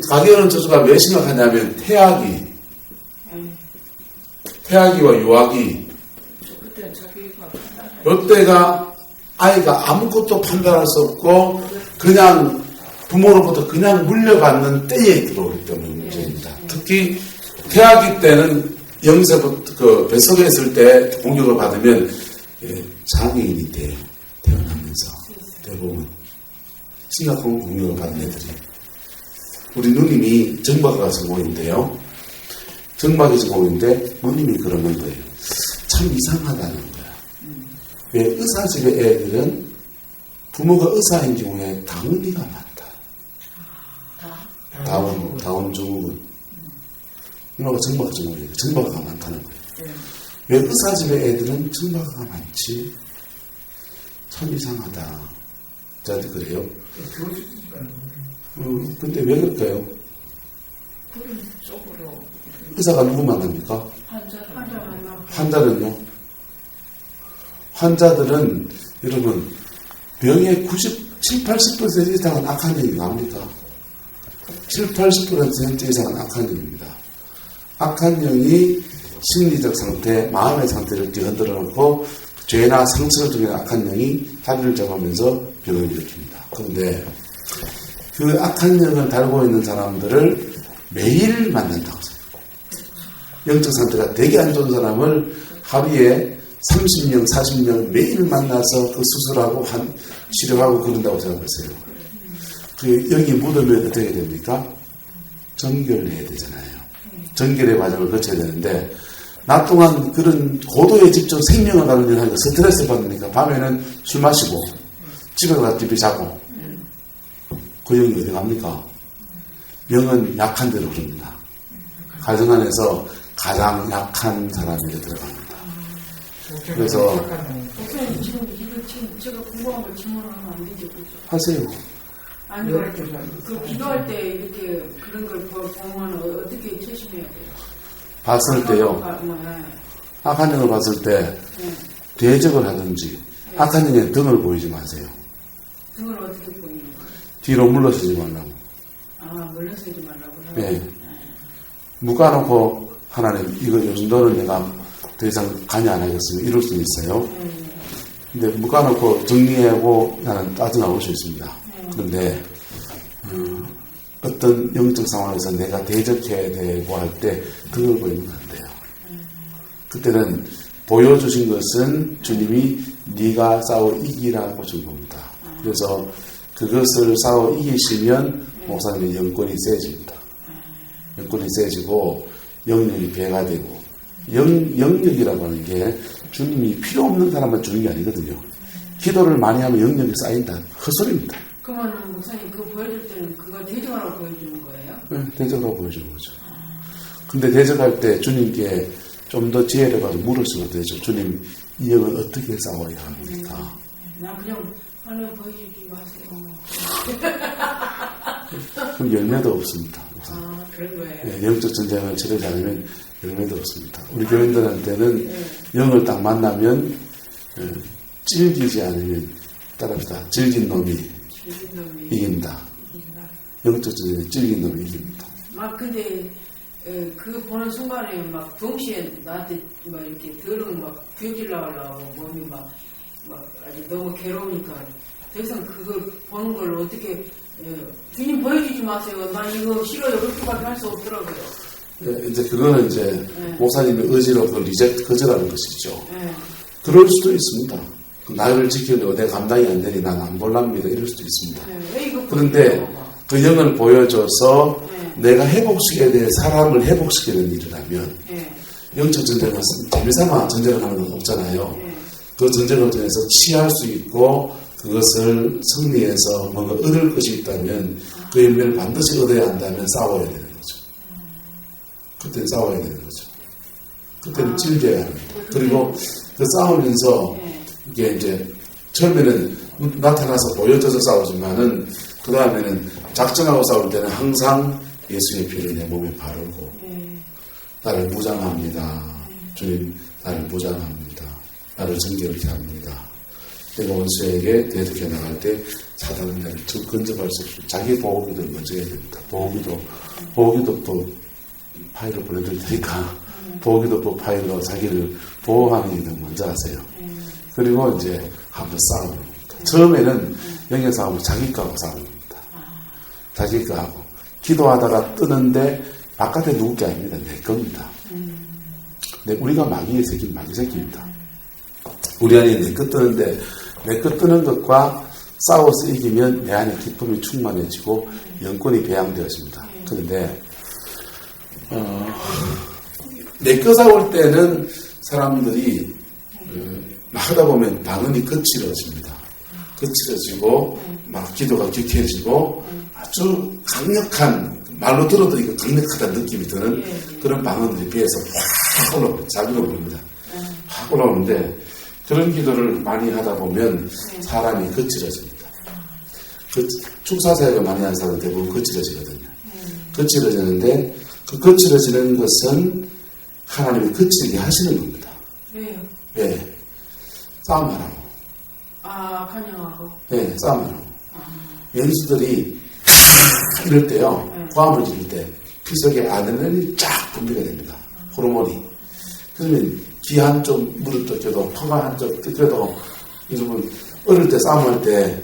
가게로운 저주가 왜 심각하냐 하면 태아기와 유아기 이때가 아이가 아무것도 판단할 수 없고 그냥 부모로부터 그냥 물려받는 때에 들어오기 때문에 문제입니다. 특히 태아기 때는 영세부터 그 뱃속에 있을 때 공격을 받으면 장애인이 돼요. 태어나면서 대부분 심각한 공격을 받는 애들이. 우리 누님이 정박가 전공인데요. 정박이 전공인데 누님이 그러는 거예요. 참 이상하다는 거야. 왜 의사집의 애들은 부모가 의사인 경우에 다운이가 많다. 다운 증후군. 이거가 정박 증후군이에요. 정박아가 많다는 거예요. 왜 의사집의 애들은 정박아가 많지? 참 이상하다. 저한테 그래요. 근데 왜 그럴까요? 그런 쪽으로 의사가 누구 만납니까? 환자를 환자는요? 환자들은 여러분 병의 80% 이상은 악한 얘기 나옵니까? 80% 이상은 악한 얘기입니다. 악한 영이 심리적 상태, 마음의 상태를 뒤흔들어 놓고 죄나 상처를 주는 악한 영이 자리를 잡으면서 병을 일으킵니다. 그런데 그 악한 영을 달고 있는 사람들을 매일 만난다고 생각해요. 영적 상태가 되게 안 좋은 사람을 하루에 30명, 40명 매일 만나서 그 수술하고 치료하고 그런다고 생각하세요. 그 영이 묻으면 어떻게 됩니까? 정결을 해야 되잖아요. 정결의 과정을 거쳐야 되는데 낮 동안 그런 고도에 집중 생명을 다루는 일 하니까 스트레스 받으니까 밤에는 술 마시고 집에 가서 TV 자고 그 영이 어디 갑니까? 영은 약한 대로 그럽니다. 가정 안에서 가장 약한 사람에게 들어갑니다. 그래서 목사님 지금 제가 궁금한 걸 질문하면 안 되죠, 그죠? 하세요. 아니 그 기도할 때 이렇게 그런 걸 보면 어떻게 조심해야 돼요? 봤을 때요. 악한 영을 봤을 때 대적을 하든지 악한 영의 등을 보이지 마세요. 등을 어떻게 보이는 거예요? 뒤로 물러서지 말라고. 물러서지 말라고요? 네. 묶어놓고 하나님 이거 요즘 너는 내가 더 이상 관여 안 하겠으면 이럴 수 있어요. 근데 묶어놓고 정리하고 나는 따져나올 수 있습니다. 그런데 어떤 영적 상황에서 내가 대적해야 되고 할 때 등을 보이면 안 돼요. 그때는 보여주신 것은 주님이 네가 싸워 이기라고 준 겁니다. 그래서 그것을 싸워 이기시면 목사님의 영권이 세집니다. 영권이 세지고 영역이 배가 되고 영역이라고 하는 게 주님이 필요 없는 사람만 주는 게 아니거든요. 기도를 많이 하면 영역이 쌓인다. 헛소리입니다. 그러면 목사님 그거 보여줄 때는 그걸 대적하라고 보여주는 거예요? 네, 대적하라고 보여주는 거죠. 근데 대적할 때 주님께 좀 더 지혜를 가지고 물으시면 되죠. 주님, 이 영을 어떻게 싸워야 합니까? 난 그냥 하늘 보여주지 마세요. 그럼 열매도 없습니다. 그런 거예요? 네, 영적 전쟁을 치르지 않으면 열매도 없습니다. 우리 교인들한테는 영을 딱 만나면 찔기지 않으면 따라합시다. 질긴 놈이 이긴다. 영적 전쟁에 찔긴 놈이 이깁니다. 근데 그거 보는 순간에 막 동시에 나한테 막 이렇게 더러운 막 구역질 나가려고 몸이 막 아주 너무 괴로우니까 더 이상 그걸 보는 걸 어떻게 주님 보여주지 마세요. 나 이거 싫어요. 그렇게밖에 할 수 없더라고요. 이제 그거는 이제 목사님의 의지로 그걸 거절하는 것이죠. 그럴 수도 있습니다. 나를 지키려고 내 감당이 안 되니 난 안 볼랍니다. 이럴 수도 있습니다. 그런데 그 영을 보여줘서 내가 회복시켜야 될 사람을 회복시키는 일이라면 영적 전쟁은 재미삼아 전쟁을 하는 건 없잖아요. 그 전쟁을 통해서 취할 수 있고 그것을 승리해서 뭔가 얻을 것이 있다면 그 열매를 반드시 얻어야 한다면 싸워야 되는 거죠. 그때는 싸워야 되는 거죠. 그때는 찔겨야 합니다. 그리고 그 싸우면서 이게 이제 처음에는 나타나서 보여줘서 싸우지만은 그 다음에는 작정하고 싸울 때는 항상 예수의 피를 내 몸에 바르고 나를 무장합니다. 주님 나를 무장합니다. 나를 정결케 합니다. 내가 원수에게 대적해 나갈 때 사단은 나를 근접할 수 없습니다. 자기 보호기도를 먼저 해야 됩니다. 보호기도 또 파일을 보내드릴 테니까 보호기도 파일로 자기를 보호하는 일을 먼저 하세요. 그리고 이제 한번 싸우는 겁니다. 처음에는 영의 싸움은 자기과하고 싸우는 겁니다. 자기과하고 기도하다가 뜨는데 바깥에 누구 게 아닙니다. 내 겁니다. 우리가 마귀의 새끼, 마귀 새끼입니다. 우리 안에 내 것 뜨는데 내 것 뜨는 것과 싸워서 이기면 내 안에 기쁨이 충만해지고 영권이 배양되어집니다. 그런데 내 것 싸울 때는 사람들이 막 하다 보면 방언이 거칠어집니다. 거칠어지고 막 기도가 격해지고 아주 강력한, 말로 들어도 이거 강력하다는 느낌이 드는 그런 방언들이 배에서 확 올라옵니다. 자기로 부릅니다. 확 올라오는데 그런 기도를 많이 하다 보면 사람이 거칠어집니다. 축사사역을 많이 하는 사람은 대부분 거칠어지거든요. 거칠어지는데 그 거칠어지는 것은 하나님이 거칠게 하시는 겁니다. 왜요? 예. 싸움하라고. 아, 간영하고. 예, 싸움하라고. 연수들이 이럴 때요, 고함을 지를 때 피속에 아드레날린이 쫙 분비가 됩니다. 호르몬이. 그러면 귀 한쪽 무릎 뜯겨도, 혀가 한쪽 뜯겨도, 여러분, 어릴 때 싸움할 때,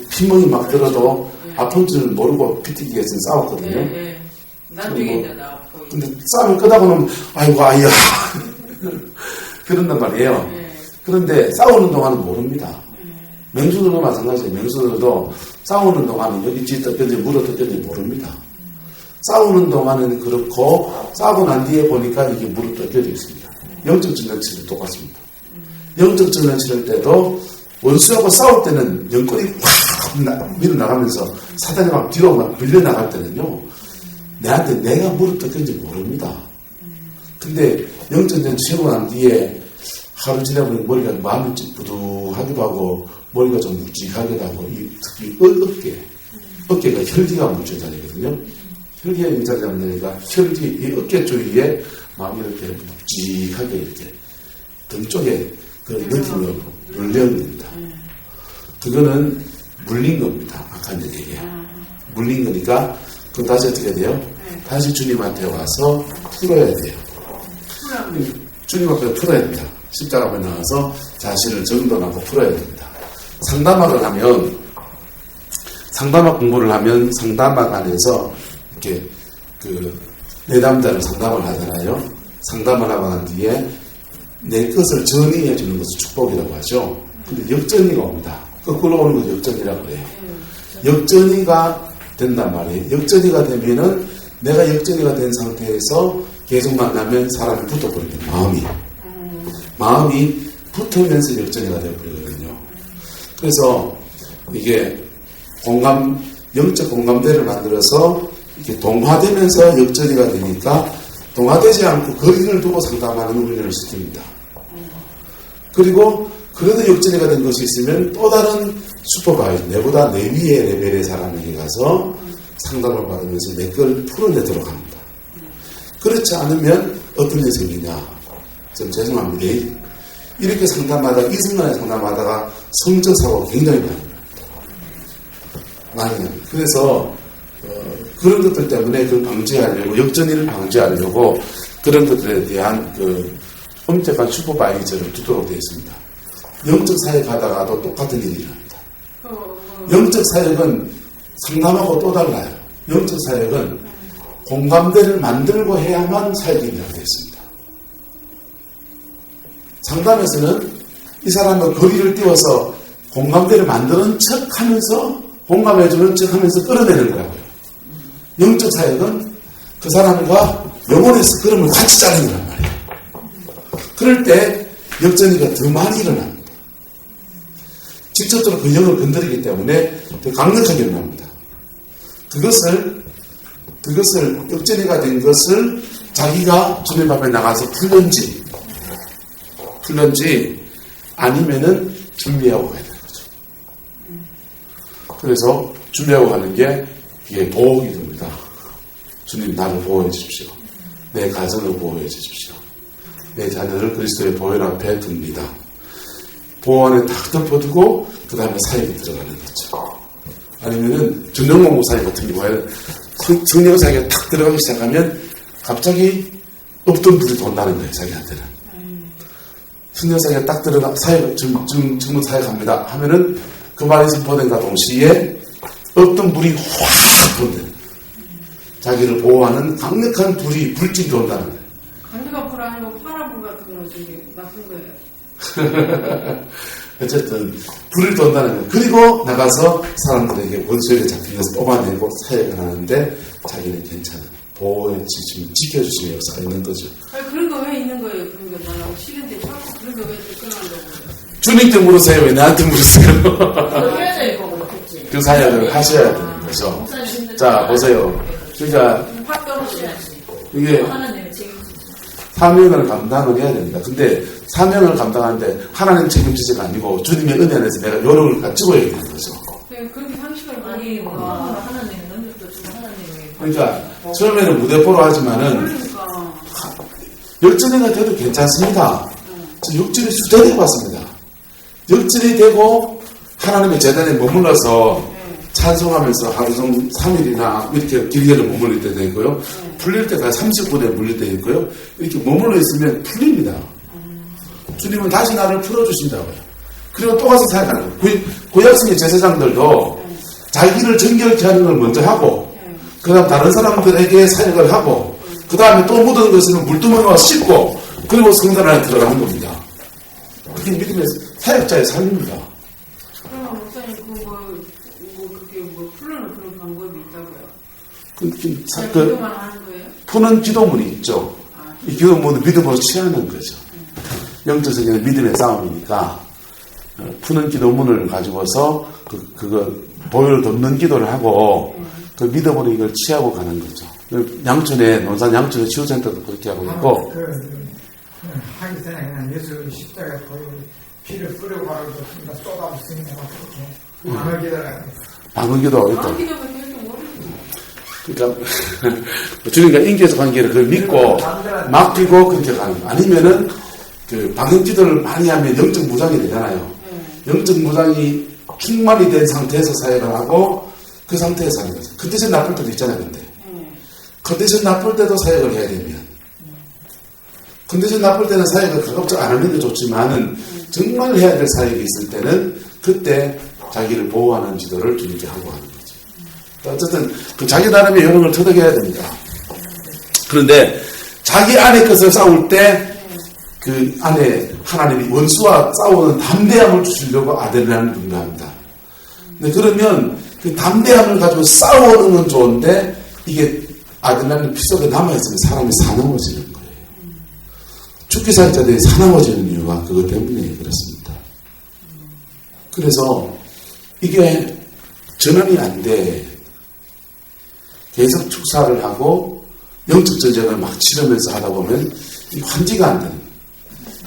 피멍이 막 들어도 아픈 줄 모르고 피튀기에서 싸웠거든요. 나중에 이제 나 거의. 근데 싸움을 끄다고는, 아이고, 아이야. 그런단 말이에요. 그런데 싸우는 동안은 모릅니다. 맹수들도 마찬가지예요. 맹수들도 싸우는 동안은 여기 쥐 뜯겼는지 물어 뜯겼는지 모릅니다. 싸우는 동안은 그렇고 싸우고 난 뒤에 보니까 이게 물어 뜯겨져 있습니다. 영적 전쟁치도 똑같습니다. 영적 전쟁 치를 때도 원수하고 싸울 때는 영권이 확 밀어나가면서 사단이 막 뒤로 막 밀려나갈 때는요, 내한테 내가 물어 뜯겼는지 모릅니다. 근데 영적 전쟁 치고 난 뒤에 하루 지나보니 머리가 마음이 부두하기도 하고 머리가 좀 묵직하기도 하고 특히 어깨가 혈기가 뭉친 자리거든요. 혈기가 뭉친 자리니까 혈기, 이 어깨 주위에 마음이 이렇게 묵직하게 이렇게 등 쪽에 그 느낌으로 물려는 겁니다. 그거는 물린 겁니다. 악한 영에게. 물린 거니까 그럼 다시 어떻게 해야 돼요? 다시 주님한테 와서 풀어야 돼요. 주님 앞에 풀어야 됩니다. 십자가 앞에 나가서 자신을 정돈하고 풀어야 됩니다. 상담학을 하면, 상담학 공부를 하면 상담학 안에서 이렇게 내담자를 상담을 하잖아요. 상담을 하고 난 뒤에 내 것을 정의해 주는 것을 축복이라고 하죠. 근데 역전이가 옵니다. 거꾸로 오는 걸 역전이라고 그래요. 역전이가 된단 말이에요. 역전이가 되면은 내가 역전이가 된 상태에서 계속 만나면 사람이 붙어버립니다. 마음이 붙으면서 역전이가 되어버리거든요. 그래서 이게 영적 공감대를 만들어서 이렇게 동화되면서 역전이가 되니까 동화되지 않고 거리를 두고 상담하는 훈련을 시킵니다. 그리고 그래도 역전이가 된 것이 있으면 또 다른 슈퍼바이저, 내보다 내 위의 레벨의 사람에게 가서 상담을 받으면서 내 걸 풀어내도록 합니다. 그렇지 않으면 어떤 일이 생기냐? 좀 죄송합니다. 이렇게 상담하다가, 이 순간에 상담하다가 성적 사고가 굉장히 많이 납니다. 그래서 그런 것들 때문에 그걸 방지하려고, 역전일을 방지하려고 그런 것들에 대한 엄격한 슈퍼바이저를 두도록 되어 있습니다. 영적 사역 하다가도 똑같은 일이 일어납니다. 영적 사역은 상담하고 또 달라요. 영적 사역은 공감대를 만들고 해야만 사역이 일어나게 있습니다. 상담에서는 이 사람과 거리를 띄워서 공감대를 만드는 척 하면서, 공감해주는 척 하면서 끌어내는 거라고요. 영적 사역은 그 사람과 영혼에서 걸음을 같이 짜는 거란 말이에요. 그럴 때 역전이가 더 많이 일어납니다. 직접적으로 그 영을 건드리기 때문에 더 강력하게 일어납니다. 그것을 역전이가 된 것을 자기가 주님 앞에 나가서 풀는지 아니면은 준비하고 가야 되는 거죠. 그래서 준비하고 가는 게 이게 보호기 됩니다. 주님 나를 보호해 주십시오. 내 가정을 보호해 주십시오. 내 자녀를 그리스도의 보혈 앞에 둡니다. 보호 안에 딱 덮어두고 그 다음에 사역에 들어가는 거죠. 아니면은 전용공부 사역 같은 경우에는 성령 사역에 탁 들어가기 시작하면 갑자기 없던 불이 돈다는 거예요. 자기한테는. 성령 사역에 딱 들어가 사역 전문 사역합니다 하면은 그 말이 선포된과 동시에 없던 불이 확 돈대요. 자기를 보호하는 강력한 불길이 돈다는 거예요. 강력한 불 아니고 파란 불 같은 거는 되게 나쁜 거예요. 어쨌든 불을 돈다는 거예요. 그리고 나가서 사람들에게 원수에게 잡힌 것을 뽑아내고 사역을 하는데 자기는 괜찮아. 보호해 주시면 지켜주시는 역사가 있는 거죠. 아니, 그런 거 왜 있는 거예요? 그런 거 나는 싫은데 자꾸 그런 거 주님께 물으세요. 왜 나한테 물으세요? 그래서 이거 그렇겠지. 그 사역을 하셔야 되는 거죠. 목사님들 자, 보세요. 그러니까 확 떨어져야지. 이게 하나님의 책임지지. 사명을 감당을 해야 됩니다. 근데 사명을 감당하는데 하나님 책임지지가 아니고 주님의 은혜 안에서 내가 요령을 가지고 해야 되는 거죠. 그렇게 상식을 아니 뭐 보니까 하나님의 능력도 주고 하나님의 그러니까 처음에는 무대포로 하지만은 그러니까 역전이가 돼도 괜찮습니다. 저 역전이 수대되고 왔습니다. 역전이 되고 하나님의 재단에 머물러서 찬송하면서 하루 종일 3일이나 이렇게 길게를 머물릴 때도 있고요. 풀릴 때가 30분에 물릴 때도 있고요. 이렇게 머물러 있으면 풀립니다. 주님은 다시 나를 풀어주신다고요. 그리고 또 가서 사역하는 거예요. 구약성의 제사장들도 자기를 정결케 하는 걸 먼저 하고 그 다음 다른 사람들에게 사역을 하고 그 다음에 또 묻은 것은 물두멍에 씻고 그리고 성전 안에 들어가는 겁니다. 그게 믿음의 사역자의 삶입니다. 그럼 목사님 그게 풀려는 그런 방법이 있다고요? 그냥 그 기도만 하는 거예요? 푸는 기도문이 있죠. 이 기도문은 믿음으로 취하는 거죠. 영적 세계는 믿음의 싸움이니까 푸는 기도문을 가지고서 그거 보혈을 돕는 기도를 하고 그 믿음으로 이걸 취하고 가는 거죠. 양촌에 논산 양촌의 치유센터도 그렇게 하고 있고 하기 전에 그냥 예수 십자가에 거의 피를 뿌리고 바로 쏟아붓습니다. 방을 기다려야 돼. 방언기도 있다. 기도가 계속 모르겠어요. 그러니까 주님과 인격에서 관계를 그걸 믿고 맡기고 그렇게 가는 거. 아니면은 그 방언기도를 많이 하면 영적 무장이 되잖아요. 영적 무장이 충만이 된 상태에서 사역을 하고 그 상태에서 하는 거죠. 컨디션 나쁠 때도 있잖아요. 근데 컨디션 나쁠 때도 사역을 해야 되면 컨디션 나쁠 때는 사역을 가급적 안 하는 게 좋지만은 정말 해야 될 사역이 있을 때는 그때 자기를 보호하는 지도를 주님께 하고 하는 거죠. 어쨌든 그 자기 나름의 요령을 터득해야 됩니다. 그런데 자기 안의 것을 싸울 때 그 안에 하나님이 원수와 싸우는 담대함을 주시려고 아들이라는 분명합니다. 근데 그러면 그 담대함을 가지고 싸우는 건 좋은데 이게 아들라는 피 속에 남아있으면 사람이 사나워지는 거예요. 죽기 살자들이 사나워지는 이유가 그것 때문에 그렇습니다. 그래서 이게 전환이 안 돼. 계속 축사를 하고 영적 전쟁을 막 치르면서 하다 보면 이 환지가 안 되는 거예요.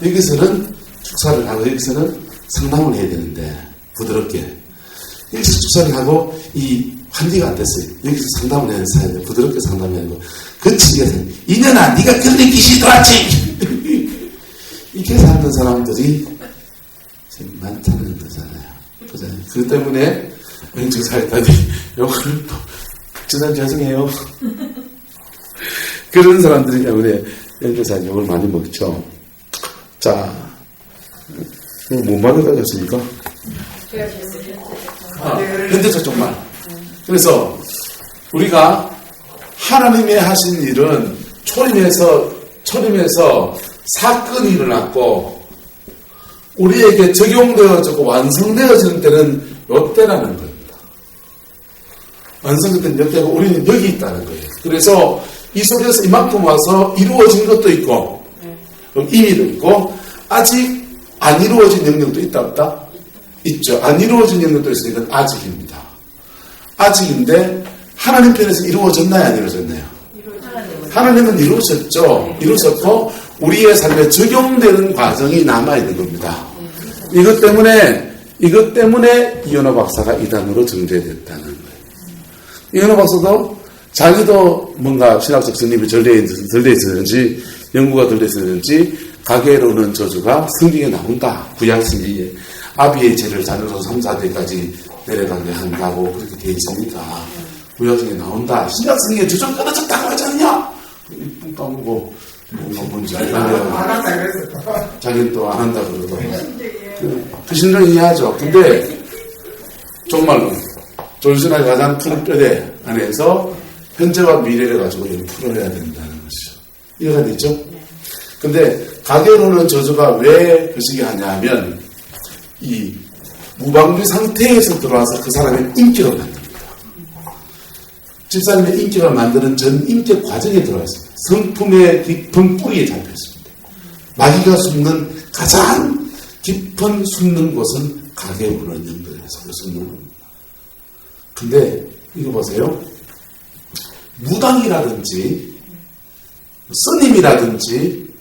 여기서는 축사를 하고 여기서는 상담을 해야 되는데 부드럽게 여기서 축사를 하고 이 환지가 안 됐어요. 여기서 상담을 해야 사야 돼. 부드럽게 상담해야 되고 그치게 해서 이년아 네가 그런 기시 들어왔지 이렇게 사는 사람들이 지금 많다는 거잖아요. 그 때문에 왼쪽 살다니 요거를 또 주단 죄송해요. 그런 사람들이 때문에 왼쪽 살 욕을 많이 먹죠. 자, 못 받아가셨습니까? 현대적 정말. 그래서 우리가 하나님의 하신 일은 초림에서 사건이 일어났고 우리에게 적용되어지고 완성되어지는 때는 이때라는 겁니다. 완성된 때는 우리는 여기 있다는 거예요. 그래서 이 속에서 이만큼 와서 이루어진 것도 있고 의미도 있고 아직 안 이루어진 영역도 있다 없다? 있죠. 안 이루어진 영역도 있으니까 아직입니다. 아직인데 하나님 편에서 이루어졌나요? 안 이루어졌나요? 하나님은 이루셨죠. 이루셨고 우리의 삶에 적용되는 과정이 남아있는 겁니다. 이것 때문에 이현호 박사가 이단으로 정죄됐다는 거예요. 이현호 박사도 자기도 뭔가 신학적 승립이 덜 돼 있었는지 연구가 덜 돼 있었는지 가게로는 저주가 성경에 나온다. 구약 성경에 아비의 죄를 자녀로 3, 4대까지 내려가게 한다고 그렇게 되어 있으니까 구약 성경에 나온다. 신약 성경에 저주 끊어졌다고 하지 않냐? 뿡 까먹고 뭔지 안 한다 그랬어. 자기는 또 안 한다 그러고 그 신을 이해하죠. 근데 정말로 조선의 가장 큰 뼈대 안에서 현재와 미래를 가지고 풀어내야 된다는 것이죠. 이해가 되죠? 근데 가게로는 저주가 왜 그 시기에 하냐 하면 이 무방비 상태에서 들어와서 그 사람의 인격을 만듭니다. 집사님의 인격을 만드는 전 인격 과정에 들어와 있습니다. 성품의 깊은 뿌리에 잡혀 있습니다. 마귀가 숨는 가장 깊은 숨는 곳은 가게에 오는 영들에서 숨는 겁니다. 근데 이거 보세요. 무당이라든지 스님이라든지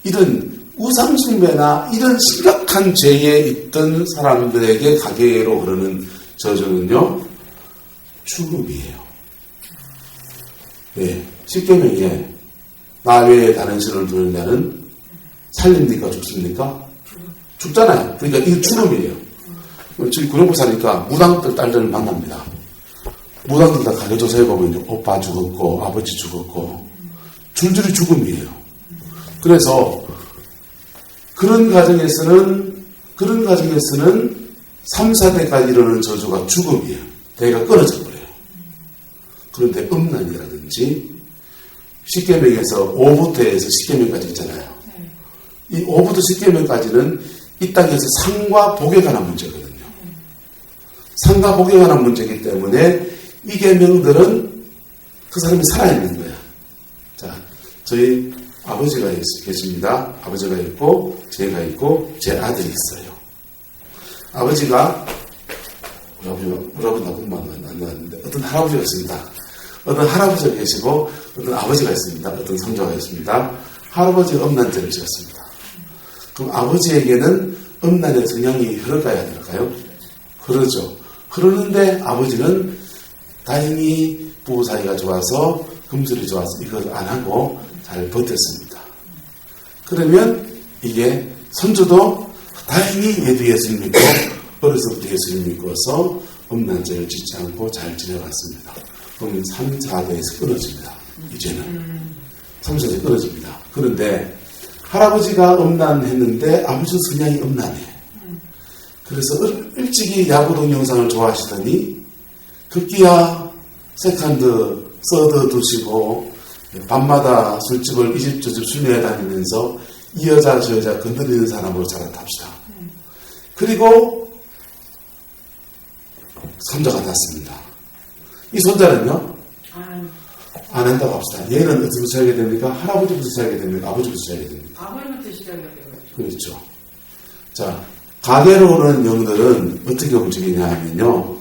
이런 우상숭배나 이런 심각한 죄에 있던 사람들에게 가게로 흐르는 저주는요, 죽음이에요. 네, 십계명에 나 외에 다른 신을 두는 자는 살립니까 죽습니까? 죽잖아요. 그러니까 이게 죽음이에요. 저희 구룡포 사니까 무당들 딸들을 만납니다. 무당들 다 가게조사해 보면 오빠 죽었고 아버지 죽었고 줄줄이 죽음이에요. 그래서 그런 가정에서는 3, 4대까지 이르는 저주가 죽음이에요. 대가 끊어져 버려요. 그런데 음란이라든지 십계명에서 5부터 해서 십계명까지 있잖아요. 이 5부터 십계명까지는 이 땅에서 상과 복에 관한 문제거든요. 상과 복에 관한 문제이기 때문에 이 계명들은 그 사람이 살아있는 거야. 자, 저희 아버지가 계십니다. 아버지가 있고 제가 있고 제 아들이 있어요. 아버지가 우리 아버지 나뿐만 안 나왔는데 어떤 할아버지가 있습니다. 어떤 할아버지가 계시고 어떤 아버지가 있습니다. 어떤 손자가 있습니다. 할아버지가 음란죄를 지었습니다. 그럼 아버지에게는 음란의 성향이 흐를까요? 안 흐를까요? 흐르죠. 흐르는데 아버지는 다행히 부부 사이가 좋아서 금술이 좋아서 이걸 안 하고 잘 버텼습니다. 그러면 이게 손주도 다행히 얘도 예수를 믿고 어려서부터 예수를 믿고서 음란죄를 짓지 않고 잘 지내왔습니다. 그러면 3, 4대에서 끊어집니다. 이제는 3, 4대 끊어집니다. 그런데 할아버지가 음란했는데 아버지 성향이 음란해. 그래서 일찍이 야구 동영상을 좋아하시더니 급기야 세컨드, 서드 두시고 밤마다 술집을 이 집 저 집 순회해 다니면서 이 여자 저 여자 건드리는 사람으로 자라탑시다. 그리고 손자가 났습니다. 이 손자는요 안 한다고 합시다. 얘는 어디부터 시작하게 됩니까? 할아버지부터 시작하게 됩니까? 아버지부터 시작하게 됩니까? 아버지부터 시작해야 돼요. 그렇죠. 자, 가게로 오는 영들은 어떻게 움직이냐 하면요.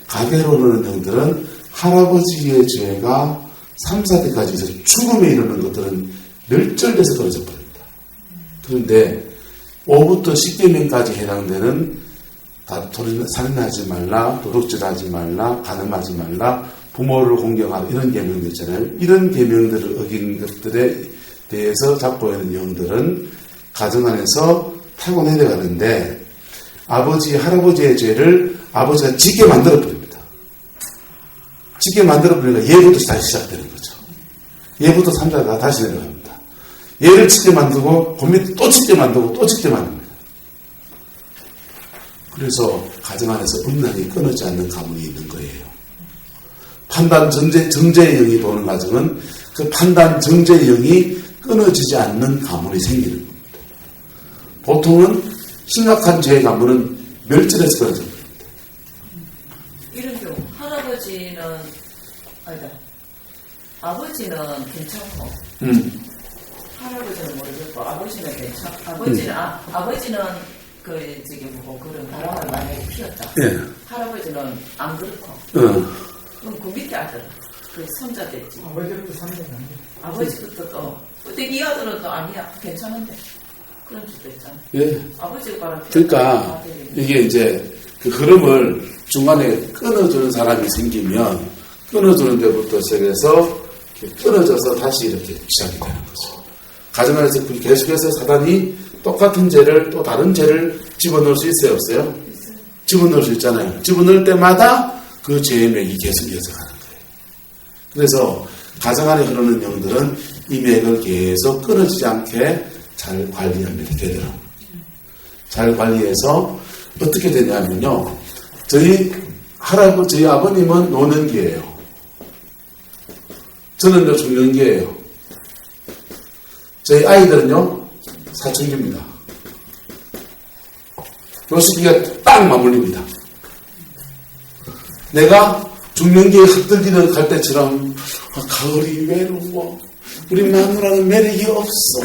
가게로 오는 영들은 할아버지의 죄가 3, 4대까지 있어서 죽음에 이르는 것들은 멸절돼서 떨어져 버립니다. 그런데 5부터 10계명까지 해당되는 살인하지 말라, 도둑질하지 말라, 간음하지 말라, 부모를 공경하라 이런 계명들 있잖아요. 이런 계명들을 어긴 것들에 대해서 잡고 있는 영들은 가정 안에서 타고 내려가는데 아버지, 할아버지의 죄를 아버지가 짓게 만들어버립니다. 짓게 만들어버리니까 얘부터 다시 시작되는 거죠. 얘부터 3자가 다시 내려갑니다. 얘를 짓게 만들고 그 밑에 또 짓게 만들고 또 짓게 만듭니다. 그래서 가정 안에서 음란이 끊어지지 않는 가문이 있는 거예요. 판단 정죄의 영이 도는 과정은 그 판단 정죄의 영이 끊어지지 않는 가문이 생기는 겁니다. 보통은 심각한 죄의 가문은 멸절해서 끊어집니다. 이런 경우 할아버지는 아니다. 아버지는 괜찮고 할아버지는 모르겠고 아버지는 괜찮고 아버지는 그 저기 뭐고 그런 바람을 많이 피웠다. 예. 할아버지는 안 그렇고. 그럼 그 밑에 아들 그 손자 됐지. 아버지부터 3대가 아버지부터 또 근데 이 아들은 또 아니야 괜찮은데 그런 수도 있잖아. 예. 아버지가 바람 그러니까 이게 이제 그 흐름을 중간에 끊어주는 사람이 생기면 끊어주는 데부터 시작해서 끊어져서 다시 이렇게 시작이 되는 거죠. 가정 안에서 계속해서 사단이 똑같은 죄를 또 다른 죄를 집어넣을 수 있어요? 없어요? 집어넣을 수 있잖아요. 집어넣을 때마다 그 죄의 맥이 계속 이어져가는 거예요. 그래서 가정 안에 흐르는 영들은 이 맥을 계속 끊어지지 않게 잘 관리합니다. 제대로. 잘 관리해서 어떻게 되냐면요. 저희 아버님은 노년기예요. 저는요 중년기예요. 저희 아이들은요 사춘기입니다. 요 시기가 딱 맞물립니다. 내가 중년기에 흩날리는 갈 때처럼 가을이 외로워 우리 마누라는 매력이 없어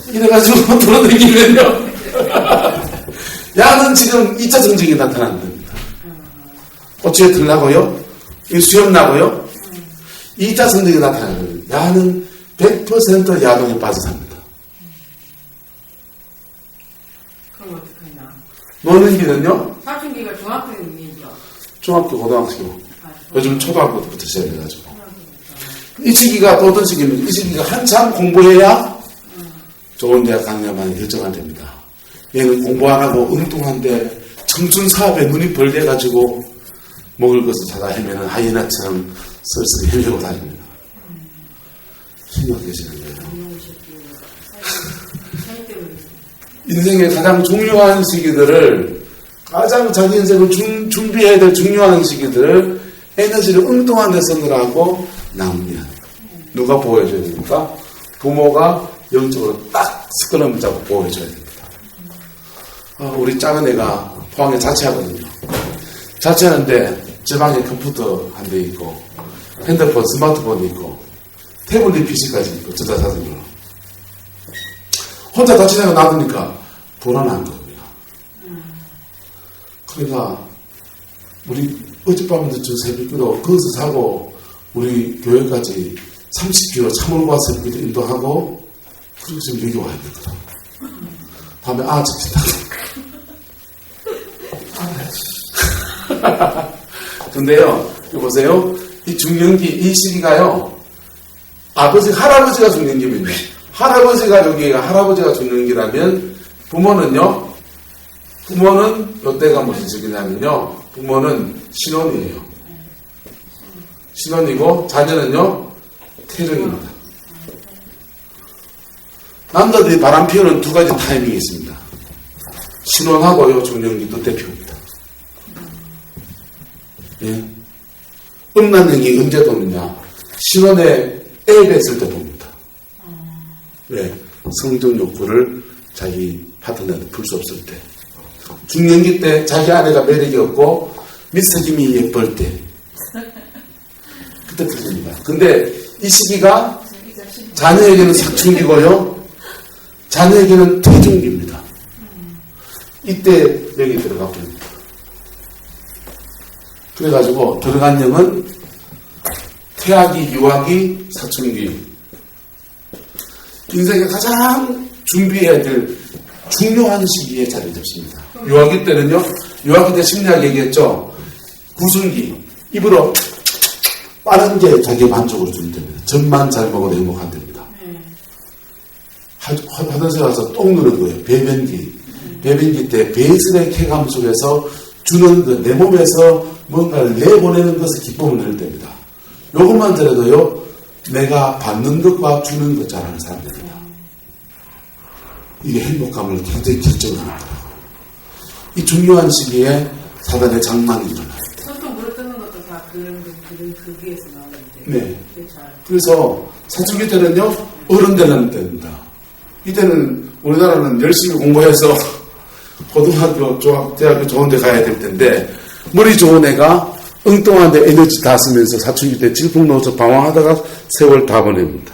이래가지고 돌아다니면요 야는 지금 2차 정직이 나타난답니다. 어찌에 들라고요? 이 수염 나고요? 2차 성적이 나타나는 야는 100% 야동에 빠져 삽니다. 그럼 어떡하냐. 노는 길은요? 사춘기가 중학생이죠. 중학교, 고등학교, 아, 요즘 초등학교부터 시작해가지고. 이 시기가 또 어떤 시기입니까? 이 시기가 한참 공부해야 좋은 대학 강야만 결정안 됩니다. 얘는 공부 안 하고 엉뚱한데 청춘 사업에 눈이 벌게가지고 먹을 것을 찾아 헤매는 하이에나처럼 쓸쓸히 헤매고 다닙니다. 심각해지는 거예요. 인생의 가장 중요한 시기들을, 가장 자기 인생을 준비해야 될 중요한 시기들을 에너지를 엉뚱한 데 쓰느라고 낭비하는 거예요. 누가 보호해줘야 됩니까? 부모가 영적으로 딱 스크럼을 잡고 보호해줘야 됩니다. 우리 작은 애가 포항에 자취하거든요. 자취하는데 제 방에 컴퓨터 한 대 있고 핸드폰, 스마트폰이 있고 태블릿 PC까지 있고 전자사전으로 혼자 자취하고 놔두니까 불안한 겁니다. 그러니까 우리 어젯밤에도 저 새벽기도 거기서 자고 우리 교회까지 30km 차 몰고 와서 새벽기도 인도하고 그리고 지금 여기 와야 되거든. 다음에 저기다. 근데요, 이거 보세요. 이 중년기, 이 시기가요, 할아버지가 중년기입니다. 할아버지가 중년기라면, 부모는 이때가 무슨 시기냐면요, 부모는 신혼이에요. 신혼이고, 자녀는요, 태릉입니다. 남자들이 바람 피우는 두 가지 타이밍이 있습니다. 신혼하고요, 중년기도 대표입니다. 예. 음란행위 언제 도느냐? 신혼에 애 뵀을 때 봅니다. 왜? 성적 욕구를 자기 파트너한테 풀 수 없을 때. 중년기 때 자기 아내가 매력이 없고 밑색임이 예쁠 때. 그때 풀립니다. 근데 이 시기가 자녀에게는 사춘기고요. 자녀에게는 퇴중기입니다. 이때 여기 들어가 버립니다. 그래가지고 들어간 영은 태아기, 유아기, 사춘기. 인생에 가장 준비해야 될 중요한 시기에 자리 잡습니다. 유아기 때는요, 유아기 때 심리학 얘기했죠. 구순기, 입으로 빠른 게 자기 만족을 주는 때입니다. 젖만 잘 먹어도 행복한 때입니다. 화장실 가서 똥 누는 거예요. 배변기. 배변기 때 베이스의 쾌감 속에서 주는 것, 내 몸에서 뭔가를 내보내는 것에 기쁨을 누릴 때입니다. 요것만 들어도요, 내가 받는 것과 주는 것 잘하는 사람들입니다. 이게 행복감을 굉장히 결정하는 거예요. 이 중요한 시기에 사단의 장난이 일어나요. 손톱 물어뜯는 것도 다 거기에서 나오는데. 네. 그래서 사춘기 때는요, 어른 되는 때입니다. 이때는 우리나라는 열심히 공부해서 고등학교, 대학교 좋은 데 가야 될 텐데, 머리 좋은 애가 엉뚱한 데 에너지 다 쓰면서 사춘기 때 질풍노초 방황하다가 세월 다 보냅니다.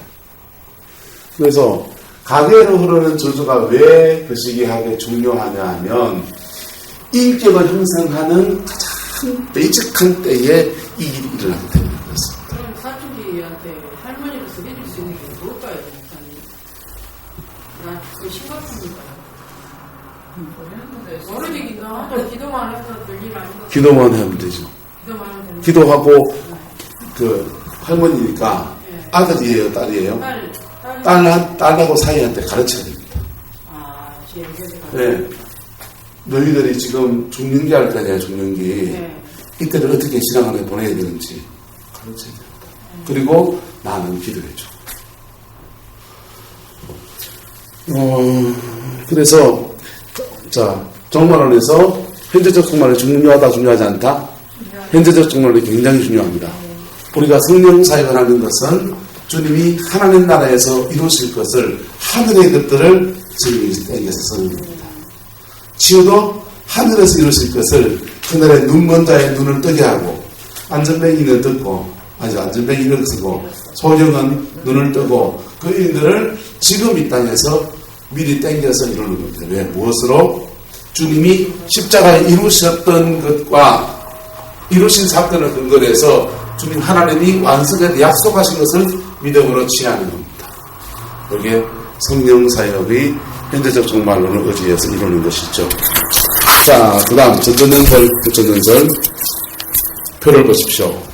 그래서 가계로 흐르는 저주가 왜 그 시기하게 중요하냐 하면, 인격을 형성하는 가장 베이직한 때에 이 일이 일어나기 때문에 그렇습니다. 그럼 사춘기한테 할머니로서 해줄 수 있는 게 뭘까요? 난 그거 심각합니다. 어른이긴가? 기도만 해서 별일 아니고. 기도만 하면 되죠. 기도만 하면 되는 기도하고, 할머니니까, 아들이에요, 딸이에요? 딸하고 사이한테 가르쳐야 됩니다. 제일 네. 너희들이 지금 중년기 할 거냐, 중년기. 네. 이때를 어떻게 신앙안에 보내야 되는지 가르쳐야 됩니다. 그리고 나는 기도해줘. 그래서, 정말론에서 현재적 정말이 중요하다, 중요하지 않다? 현재적 정말이 굉장히 중요합니다. 우리가 성령 사역을 하는 것은 주님이 하나님 나라에서 이루실 것을, 하늘의 것들을 지금 땡겨서 쓰는 겁니다. 치유도 하늘에서 이루실 것을 그날의 눈 먼 자의 눈을 뜨게 하고, 안전뱅이는 뜨고, 안전뱅이를 쓰고, 소령은 눈을 뜨고, 그 일들을 지금 이 땅에서 미리 땡겨서 이루는 겁니다. 왜? 무엇으로? 주님이 십자가에 이루셨던 것과 이루신 사건을 근거로 해서 주님 하나님이 완성에 약속하신 것을 믿음으로 취하는 겁니다. 이게 성령 사역의 현재적 종말론을 의지해서 이루는 것이죠. 자, 그 다음 전전전설 표를 보십시오.